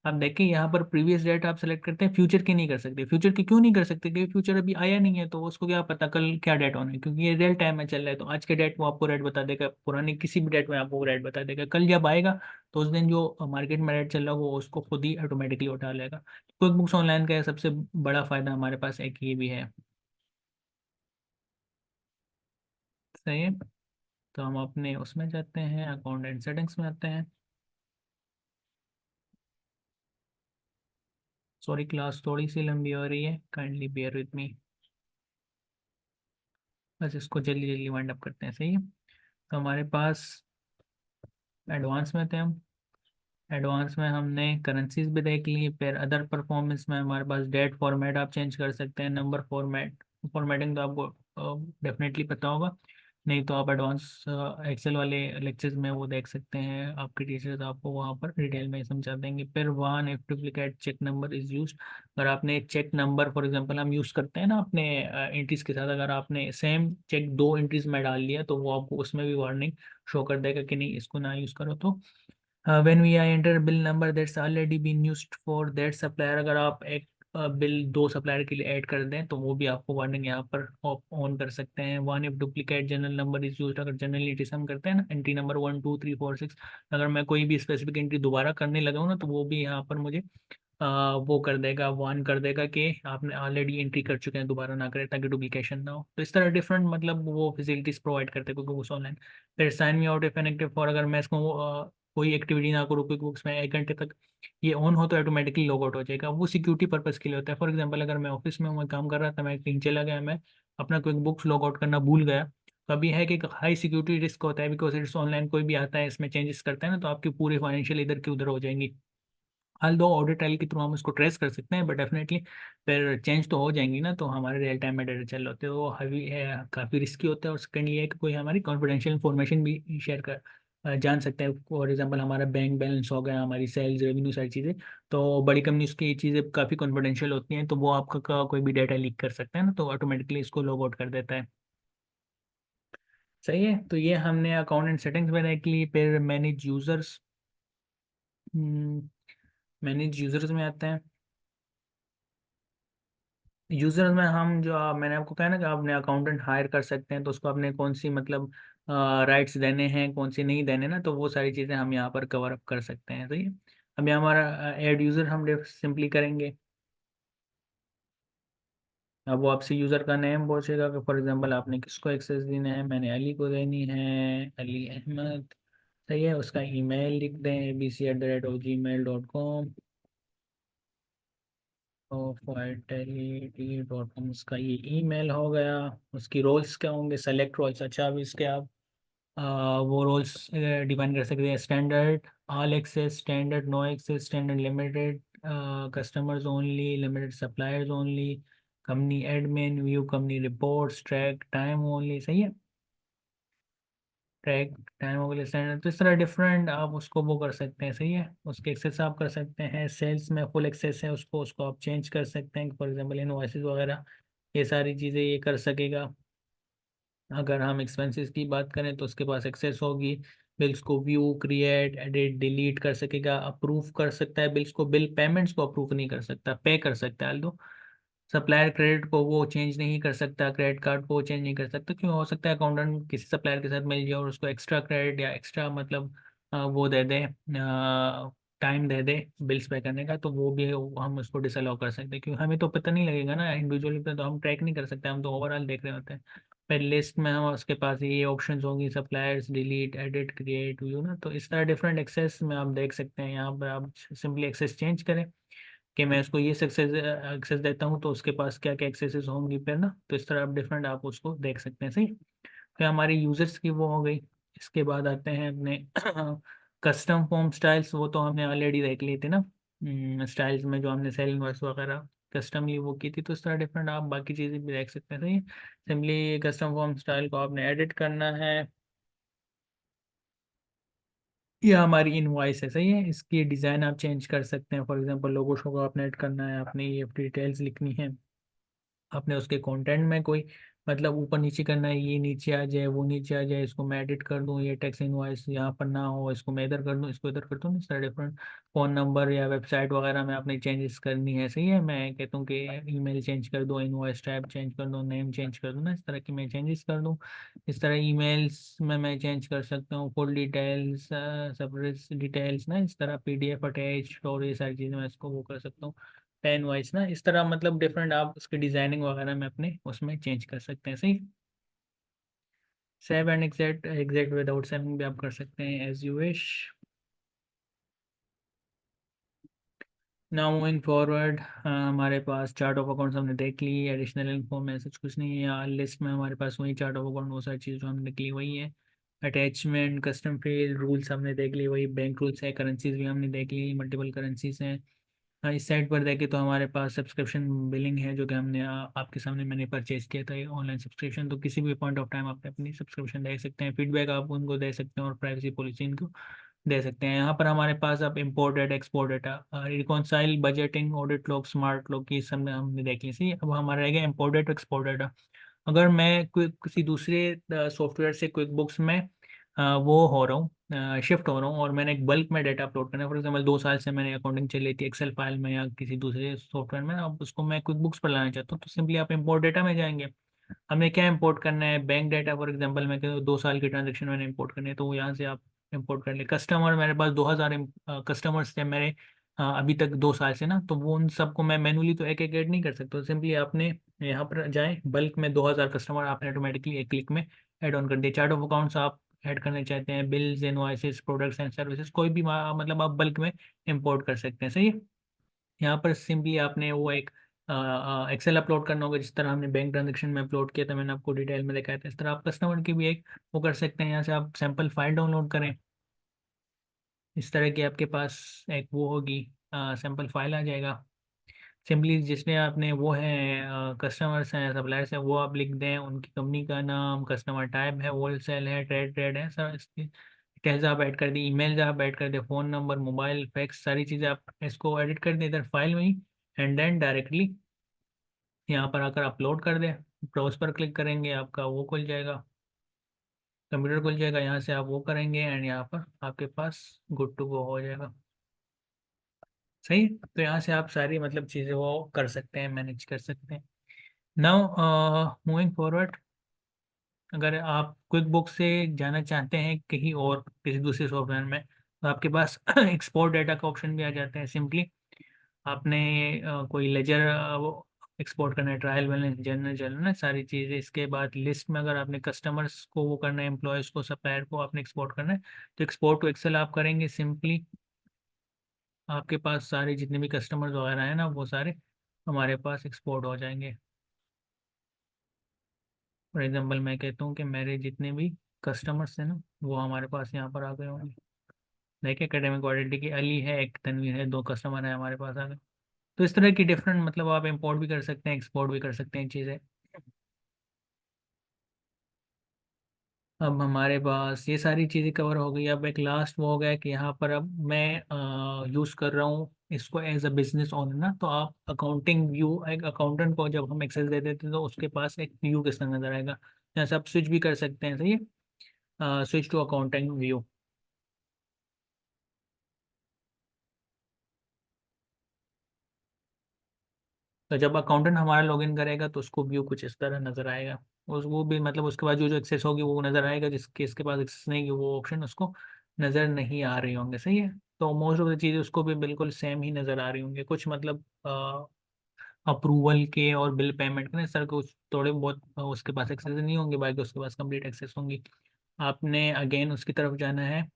आप देखिए यहाँ पर प्रीवियस डेट आप सेलेक्ट करते हैं, फ्यूचर की नहीं कर सकते। फ्यूचर की क्यों नहीं कर सकते, क्योंकि फ्यूचर अभी आया नहीं है, तो उसको क्या पता कल क्या डेट होना है, क्योंकि ये रियल टाइम में चल रहा है, तो आज के डेट वो आपको रेट बता देगा, पुरानी किसी भी डेट में आपको रेट बता देगा। कल जब आएगा तो उस दिन जो मार्केट में रेट चल रहा है वो उसको खुद ही ऑटोमेटिकली उठा लेगा। क्विक बुक्स ऑनलाइन का सबसे बड़ा फायदा हमारे पास एक ये भी है, सही है। तो हम अपने उसमें जाते हैं, अकाउंट एंड सेटिंग्स में आते हैं। सॉरी क्लास थोड़ी सी लंबी हो रही है, काइंडली बेयर विथ मी। बस इसको जल्दी जल्दी वाइंड अप करते हैं, सही है। तो हमारे पास एडवांस में थे हम। एडवांस में हमने करेंसीज भी देख ली, फिर अदर परफॉर्मेंस में हमारे पास डेट फॉर्मेट आप चेंज कर सकते हैं, नंबर फॉर्मेट, फॉर्मेटिंग तो आपको डेफिनेटली पता होगा। नहीं तो आप एडवांस एक्सेल वाले लेक्चर्स में वो देख सकते हैं, आपके टीचर्स आपको वहाँ पर डिटेल में समझा देंगे। फिर one if duplicate check number is use, अगर आपने चेक नंबर फॉर एग्जांपल हम यूज़ करते हैं ना अपने एंट्रीज के साथ, अगर आपने सेम चेक दो एंट्रीज में डाल लिया तो वो आपको उसमें भी वार्निंग शो कर देगा कि नहीं इसको ना यूज़ करो। तो when we enter bill number that's already been used for that supplier, अगर आप एक बिल दो सप्लायर के लिए ऐड कर दें तो वो भी आपको वार्निंग यहाँ पर ऑन कर सकते हैं। One if duplicate general number is use, अगर जनरल एंट्रीज हम करते हैं ना, एंट्री नंबर 1 2 3 4 6, अगर मैं कोई भी स्पेसिफिक एंट्री दोबारा करने लगा हूँ ना तो वो भी यहाँ पर मुझे वो कर देगा, वार्न कर देगा कि आपने ऑलरेडी एंट्री कर चुके हैं, दोबारा ना करें ताकि डुप्लीकेशन ना हो। तो इस तरह डिफरेंट मतलब वो फैसिलिटीज प्रोवाइड करते हैं क्योंकि वो ऑनलाइन। फिर sign me out if inactive for, अगर मैं इसको कोई एक्टिविटी ना करूँ क्विक बुक्स में 1 घंटे तक ये ऑन हो तो ऑटोमेटिकली लॉग आउट हो जाएगा। वो सिक्योरिटी पर्पज के लिए होता है। फॉर एग्जाम्पल अगर मैं ऑफिस में हूँ, मैं काम कर रहा था, मैं कहीं चला गया, मैं अपना क्विक बुक्स लॉग आउट करना भूल गया, तो अभी है कि हाई सिक्योरिटी रिस्क होता है बिकॉज इट्स ऑनलाइन, कोई भी आता है इसमें चेंजेस करता है ना तो आपकी पूरी फाइनेंशियल इधर की उधर हो जाएंगी। हाल दो ऑडिट ट्रायल के थ्रू हम उसको ट्रेस कर सकते हैं बट डेफिनेटली फिर चेंज तो हो जाएंगी ना, तो हमारे रियल टाइम में डाटा चल होते हैं वो हैवी है, काफ़ी रिस्की होता है। और सेकेंडली है कि कोई हमारी कॉन्फिडेंशियल इन्फॉर्मेशन भी शेयर कर जान सकते हैं। फॉर एग्जांपल हमारा बैंक बैलेंस हो गया, हमारी सेल्स रेवेन्यू, सारी चीज़ें, तो बड़ी कंपनीज की ये चीज़ें काफ़ी कॉन्फिडेंशियल होती हैं तो वो आपका कोई भी डाटा लीक कर सकता है ना, तो ऑटोमेटिकली इसको लॉग आउट कर देता है। सही है, तो ये हमने अकाउंट एंड सेटिंग्स में देख ली। फिर मैनेज यूजर्स, मैनेज यूजर्स में आते हैं। यूजर में हम जो मैंने आपको कहा ना कि आपने अकाउंटेंट हायर कर सकते हैं तो उसको आपने कौन सी मतलब राइट्स देने हैं, कौन सी नहीं देने ना, तो वो सारी चीज़ें हम यहाँ पर कवर अप कर सकते हैं। सही है, अभी हमारा ऐड यूज़र हम सिंपली करेंगे। अब वो आपसे यूज़र का नेम पूछेगा कि फॉर एग्जांपल आपने किसको एक्सेस देना है, मैंने अली को देनी है, अली अहमद। सही है, उसका ईमेल लिख दें abc@gmail.com, फाइटलिटी.com, उसका ये ईमेल हो गया। उसकी रोल्स क्या होंगे, सेलेक्ट रोल्स। अच्छा, अभी इसके आप वो रोल्स डिफाइन कर सकते हैं, standard, all access, standard, no access, standard limited, customers only, limited suppliers only, company admin, view company reports, track time only. सही है, ट्रैक टाइम हो गया स्टैंडर्ड। तो इस तरह डिफरेंट आप उसको वो कर सकते हैं। सही है, उसके एक्सेस आप कर सकते हैं। सेल्स में फुल एक्सेस है उसको, उसको आप चेंज कर सकते हैं, फॉर एग्जांपल इनवॉइसेस वगैरह, ये सारी चीज़ें ये कर सकेगा। अगर हम एक्सपेंसेस की बात करें तो उसके पास एक्सेस होगी। बिल्स को व्यू, क्रिएट, एडिट, डिलीट कर सकेगा, अप्रूव कर सकता है बिल्स को। बिल पेमेंट्स को अप्रूव नहीं कर सकता, पे कर सकता है। दो सप्लायर क्रेडिट को वो चेंज नहीं कर सकता, क्रेडिट कार्ड को वो चेंज नहीं कर सकता। क्यों, हो सकता है अकाउंटेंट किसी सप्लायर के साथ मिल जाए और उसको एक्स्ट्रा क्रेडिट या एक्स्ट्रा मतलब वो दे दे, टाइम दे दे बिल्स पे करने का, तो वो भी हम उसको डिसअलाउ कर सकते हैं। क्योंकि हमें तो पता नहीं लगेगा ना इंडिविजुअली पे, तो हम ट्रैक नहीं कर सकते, हम तो ओवरऑल देख रहे होते हैं। फिर लिस्ट में हम उसके पास ये ऑप्शंस होंगी, suppliers, delete, edit, create, view ना, तो इस तरह डिफरेंट एक्सेस में आप देख सकते हैं। यहाँ पर आप सिंपली एक्सेस चेंज करें कि मैं उसको ये सक्सेस एक्सेस देता हूँ तो उसके पास क्या क्या एक्सेसेस होंगी फिर ना, तो इस तरह आप डिफरेंट आप उसको देख सकते हैं। सही, फिर हमारी यूजर्स की वो हो गई। इसके बाद आते हैं अपने कस्टम फॉर्म स्टाइल्स, वो तो हमने ऑलरेडी देख लिए थे ना, स्टाइल्स में जो हमने सेल इनवॉइस वगैरह कस्टमली वो की थी। तो इस तरह डिफरेंट आप बाकी चीज़ें भी देख सकते हैं। सही, सिंपली कस्टम फॉर्म स्टाइल को आपने एडिट करना है। ये हमारी इनवॉइस है। सही है, इसकी डिज़ाइन आप चेंज कर सकते हैं। फॉर एग्जांपल लोगो शो को आपने ऐड करना है, आपने ये डिटेल्स लिखनी है, आपने उसके कंटेंट में कोई मतलब ऊपर नीचे करना है, ये नीचे आ जाए, वो नीचे आ जाए, इसको मैं एडिट कर दूं, ये टेक्स्ट इनवॉइस यहाँ पर ना हो, इसको मैं इधर कर दूं, इसको इधर कर दूं। इस तरह डिफरेंट फ़ोन नंबर या वेबसाइट वगैरह में आपने चेंजेस करनी है। सही है, मैं कहता हूँ कि ईमेल चेंज कर दो, इनवॉइस टाइप चेंज कर दो, नेम चेंज कर दो ना, इस तरह की मैं चेंजेस कर दूँ। इस तरह ईमेल्स में मैं चेंज कर सकता हूँ, फुल डिटेल्स, सेपरेट डिटेल्स ना, इस तरह PDF अटैच और ये सारी चीज़ें मैं इसको वो कर सकता हूँ। पेन वाइज ना, इस तरह मतलब डिफरेंट आप उसकी डिजाइनिंग वगैरह में अपने उसमें चेंज कर सकते हैं। सही, save and exact, exact without saving भी आप कर सकते हैं as you wish. Now moving forward, हमारे पास चार्ट ऑफ अकाउंट्स हमने देख ली, एडिशनल इन्फो में ऐसा कुछ नहीं है यहाँ लिस्ट में, हमारे पास वही चार्ट ऑफ अकाउंट वो सारी चीज़ जो हमने देख ली वही है। अटैचमेंट, कस्टम फील्ड, रूल्स हमने देख ली, वही बैंक रूल्स है, करेंसीज भी हमने देख ली, मल्टीपल करेंसीज हैं। इस साइट पर देखें तो हमारे पास सब्सक्रिप्शन बिलिंग है, जो कि हमने आपके सामने मैंने परचेज किया था ये ऑनलाइन सब्सक्रिप्शन। तो किसी भी पॉइंट ऑफ टाइम आप अपनी सब्सक्रिप्शन दे सकते हैं, फीडबैक आप उनको दे सकते हैं और प्राइवेसी पॉलिसी इनको दे सकते हैं। यहाँ पर हमारे पास आप import data, export data, reconcile, budgeting, audit log, smart log, ये सब हमने देख ली। सही, अब हमारा रहेगा इम्पोर्ट डेटा, एक्सपोर्ट डेटा। अगर मैं कोई किसी दूसरे सॉफ्टवेयर से क्विक बुक्स में वो हो रहा हूँ, शिफ्ट हो रहा हूँ, और मैंने एक बल्क में डेटा अपलोड करना है, फॉर एग्जाम्पल 2 साल से मैंने अकाउंटिंग चली थी एक्सेल फाइल में या किसी दूसरे सॉफ्टवेयर में, अब उसको मैं क्विक बुक्स पर लाना चाहता हूँ, तो सिंपली आप इम्पोर्ट डेटा में जाएंगे। हमें क्या इंपोर्ट करना है, बैंक डाटा फॉर एग्जांपल, मैं कहूँ 2 साल की ट्रांजेक्शन मैंने इंपोर्ट करनी है, तो वो यहाँ से आप इंपोर्ट कर ले। कस्टमर, मेरे पास 2000 कस्टमर्स थे मेरे अभी तक 2 साल से ना, तो वो उन सबको मैं मैनुअली तो एक एक ऐड नहीं कर सकता, सिंपली आपने यहाँ पर जाए, बल्क में 2000 कस्टमर आपने ऑटोमेटिकली एक क्लिक में ऐड ऑन कर दिए। चार्ट ऑफ अकाउंट्स आप ऐड करना चाहते हैं, bills, invoices, products and services, कोई भी मतलब आप बल्क में इंपोर्ट कर सकते हैं। सही है। यहाँ पर सिंपली आपने वो एक एक्सेल अपलोड करना होगा, जिस तरह हमने बैंक ट्रांजेक्शन में अपलोड किया था, मैंने आपको डिटेल में दिखाया था, इस तरह आप कस्टमर की भी एक वो कर सकते हैं। यहाँ से आप सैंपल फाइल डाउनलोड करें, इस तरह की आपके पास एक वो होगी, सैंपल फाइल आ जाएगा। सिंपली जिसमें आपने वो है कस्टमर्स हैं, सप्लायर्स हैं, वो आप लिख दें, उनकी कंपनी का नाम, कस्टमर टाइप है, होलसेल है, ट्रेड ट्रेड है, सर इसकी डिटेल्स आप ऐड कर दी, ईमेल आप ऐड कर दे, फ़ोन नंबर, मोबाइल, फैक्स, सारी चीज़ें आप इसको एडिट कर दें इधर फाइल में ही, एंड देन डायरेक्टली यहाँ पर आकर अपलोड कर दें। ब्राउज पर क्लिक करेंगे, आपका वो खुल जाएगा, कंप्यूटर खुल जाएगा, यहाँ से आप वो करेंगे एंड यहाँ पर आपके पास गुड टू गो हो जाएगा। सही है? तो यहाँ से आप सारी मतलब चीज़ें वो कर सकते हैं, मैनेज कर सकते हैं। नाउ मूविंग फॉरवर्ड, अगर आप क्विक बुक से जाना चाहते हैं कहीं और किसी दूसरे सॉफ्टवेयर में, तो आपके पास एक्सपोर्ट डाटा का ऑप्शन भी आ जाता है। सिंपली आपने कोई लेजर वो एक्सपोर्ट करना है, ट्रायल बैलेंस, जर्नल चलना, सारी चीज़ें, इसके बाद लिस्ट में अगर आपने कस्टमर्स को वो करना है, एम्प्लॉयज़ को, सप्लायर को आपने एक्सपोर्ट करना है, तो एक्सपोर्ट टू एक्सेल आप करेंगे। सिंपली आपके पास सारे जितने भी कस्टमर्स वगैरह हैं ना, वो सारे हमारे पास एक्सपोर्ट हो जाएंगे। फॉर एग्जांपल मैं कहता हूँ कि मेरे जितने भी कस्टमर्स हैं ना, वो हमारे पास यहाँ पर आ गए होंगे। देखिए एकेडमिक क्वालिटी की अली है, एक तनवीर है, 2 कस्टमर है हमारे पास आ गए। तो इस तरह की डिफरेंट मतलब आप इंपोर्ट भी कर सकते हैं, एक्सपोर्ट भी कर सकते हैं चीज़ें। अब हमारे पास ये सारी चीज़ें कवर हो गई। अब एक लास्ट वो हो गया कि यहाँ पर अब मैं यूज़ कर रहा हूँ इसको एज अ बिजनेस ओनर ना, तो आप अकाउंटिंग व्यू, एक अकाउंटेंट को जब हम एक्सेस दे देते हैं तो उसके पास एक व्यू किस तरह नजर आएगा, यहाँ से आप स्विच भी कर सकते हैं। सही है, स्विच टू अकाउंटिंग व्यू। तो जब अकाउंटेंट हमारा लॉगिन करेगा तो उसको व्यू कुछ इस तरह नजर आएगा। उस वो भी मतलब उसके बाद जो जो एक्सेस होगी वो नजर आएगा, जिसके इसके पास एक्सेस नहीं है वो ऑप्शन उसको नजर नहीं आ रही होंगे। सही है। तो मोस्ट ऑफ द चीज़ें उसको भी बिल्कुल सेम ही नजर आ रही होंगी, कुछ मतलब अप्रूवल के और बिल पेमेंट के ना इस तरह कुछ थोड़े बहुत उसके पास एक्सेस नहीं होंगे, बाकी उसके पास कंप्लीट एक्सेस होंगी। आपने अगेन उसकी तरफ जाना है,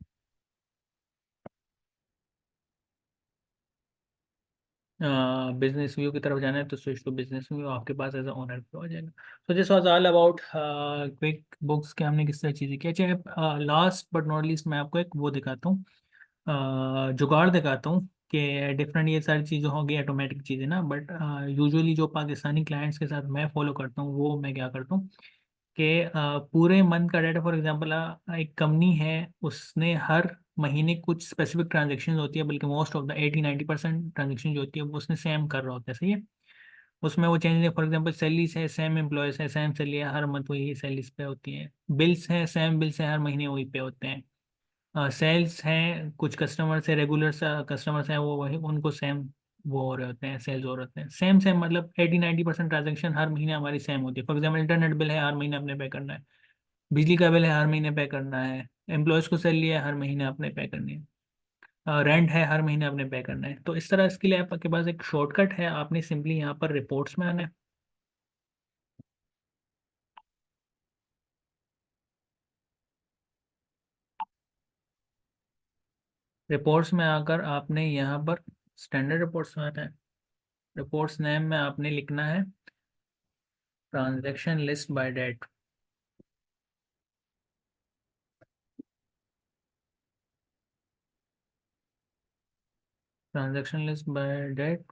बिजनेस व्यू की तरफ जाना है, तो स्विच टू बिजनेस व्यू, आपके पास एज ओनर पे हो जाएगा। So this was all about quick books के हमने किस तरह चीज़ें की। अच्छा, लास्ट बट नॉट लीस्ट मैं आपको एक वो दिखाता हूँ, जुगाड़ दिखाता हूँ कि डिफरेंट ये सारी चीज़ें होंगी ऑटोमेटिक चीज़ें ना, बट यूजुअली जो पाकिस्तानी क्लाइंट्स के साथ मैं फॉलो करता हूँ, वो मैं क्या करता हूँ कि पूरे मंथ का डाटा, फॉर एग्जांपल एक कंपनी है, उसने हर महीने कुछ स्पेसिफिक ट्रांजेक्शन होती है, बल्कि मोस्ट ऑफ द 80-90% ट्रांजेक्शन जो होती है वो उसने सेम कर रहा होता है। सही है। उसमें वो चेंज, फॉर एग्जांपल सैलरीज है, सेम एम्प्लॉयज है, सेम सैलरी है, हर मंथ वही सैलरीज पे होती है। बिल्स है, सेम बिल्स है, हर महीने वही पे होते हैं। सेल्स हैं, कुछ कस्टमर्स है, रेगुलर कस्टमर्स हैं, वो वही उनको सेम वो हो रहे होते हैं, सेल्स हो रहे होते हैं सेम सेम, मतलब 80-90% ट्रांजेक्शन हर महीने हमारी सेम होती है। फॉर एग्जाम्पल इंटरनेट बिल है, हर महीने अपने पे करना है, बिजली का बिल है, हर महीने पे करना है, एम्प्लॉयज़ को सैलरी है, हर महीने अपने पे करनी है, रेंट है, हर महीने अपने पे करना है। तो इस तरह इसके लिए आपके पास एक शॉर्टकट है, आपने सिंपली यहाँ पर रिपोर्ट्स में आना है। रिपोर्ट्स में आकर आपने यहाँ पर स्टैंडर्ड रिपोर्ट्स में आना है। रिपोर्ट्स नेम में आपने लिखना है transaction list by date. Transaction list by date.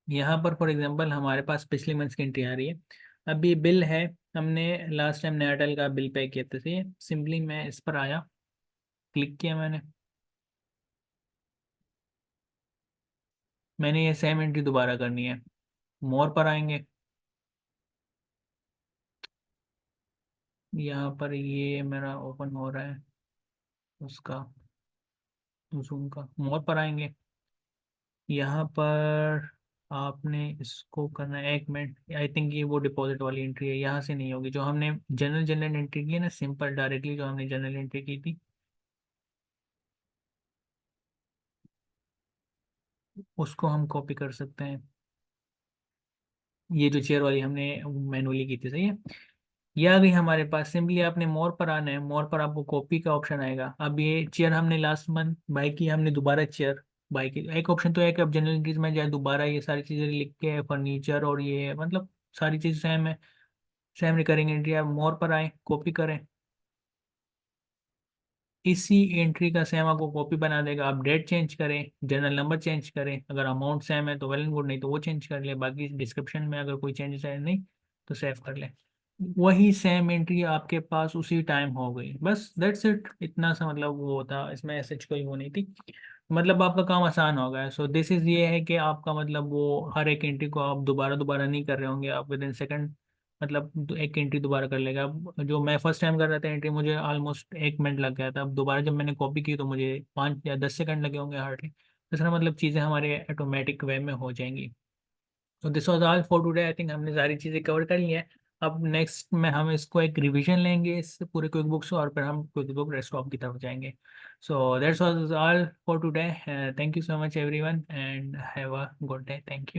यहाँ पर फॉर एग्जांपल हमारे पास पिछले मंथ की एंट्री आ रही है। अब ये बिल है, हमने लास्ट टाइम एयरटेल का बिल पे किया था, सही है। सिंपली मैं इस पर आया, क्लिक किया मैंने ये सेम एंट्री दोबारा करनी है। मोर पर आएंगे, यहाँ पर ये मेरा ओपन हो रहा है उसका जूम का। मोर पर आएंगे, यहाँ पर आपने इसको करना है। 1 मिनट, आई थिंक ये वो डिपॉजिट वाली एंट्री है, यहाँ से नहीं होगी। जो हमने जनरल एंट्री की है ना, सिंपल डायरेक्टली जो हमने जनरल एंट्री की थी, उसको हम कॉपी कर सकते हैं। ये जो चेयर वाली हमने मैनुअली की थी, सही है। ये आ गई हमारे पास। सिंपली आपने मोर पर आना है, मोर पर आपको कॉपी का ऑप्शन आएगा। अब ये चेयर हमने लास्ट मंथ बाई की, हमने दोबारा चेयर बाई की। एक ऑप्शन तो है कि अब जनरल एंट्रीज में जाए, दोबारा ये सारी चीज़ें लिख के फर्नीचर और ये मतलब सारी चीज़ सेम है, सेम रिकरिंग एंट्री। आप मोर पर आए, कॉपी करें, इसी एंट्री का सेम आपको कॉपी बना देगा। आप डेट चेंज करें, जनरल नंबर चेंज करें, अगर अमाउंट सेम है तो वेल एंड गुड, नहीं तो वो चेंज कर ले। बाकी डिस्क्रिप्शन में अगर कोई चेंजेस है नहीं तो सेव कर ले। वही सेम एंट्री आपके पास उसी टाइम हो गई, बस दैट्स इट। इतना सा मतलब वो होता, इसमें ऐसे कोई वो नहीं थी। मतलब आपका काम आसान हो गया। सो दिस इज, ये है कि आपका मतलब वो हर एक एंट्री को आप दोबारा दोबारा नहीं कर रहे होंगे, आप विद इन सेकंड मतलब एक एंट्री दोबारा कर लेगा। अब जो मैं फर्स्ट टाइम कर रहा था एंट्री, मुझे ऑलमोस्ट 1 मिनट लग गया था। अब दोबारा जब मैंने कॉपी की तो मुझे 5 या 10 सेकंड लगे होंगे हार्डली। इसका मतलब चीज़ें हमारे ऑटोमेटिक वे में हो जाएंगी। तो this was all for today. I think हमने सारी चीज़ें कवर कर ली हैं। अब नेक्स्ट में हम इसको एक रिवीजन लेंगे इस पूरे क्विक बुक से, और फिर हम क्विक बुक डेस्कटॉप की तरफ जाएंगे। So that's was all for today. Thank you so much everyone and have a good day. Thank you.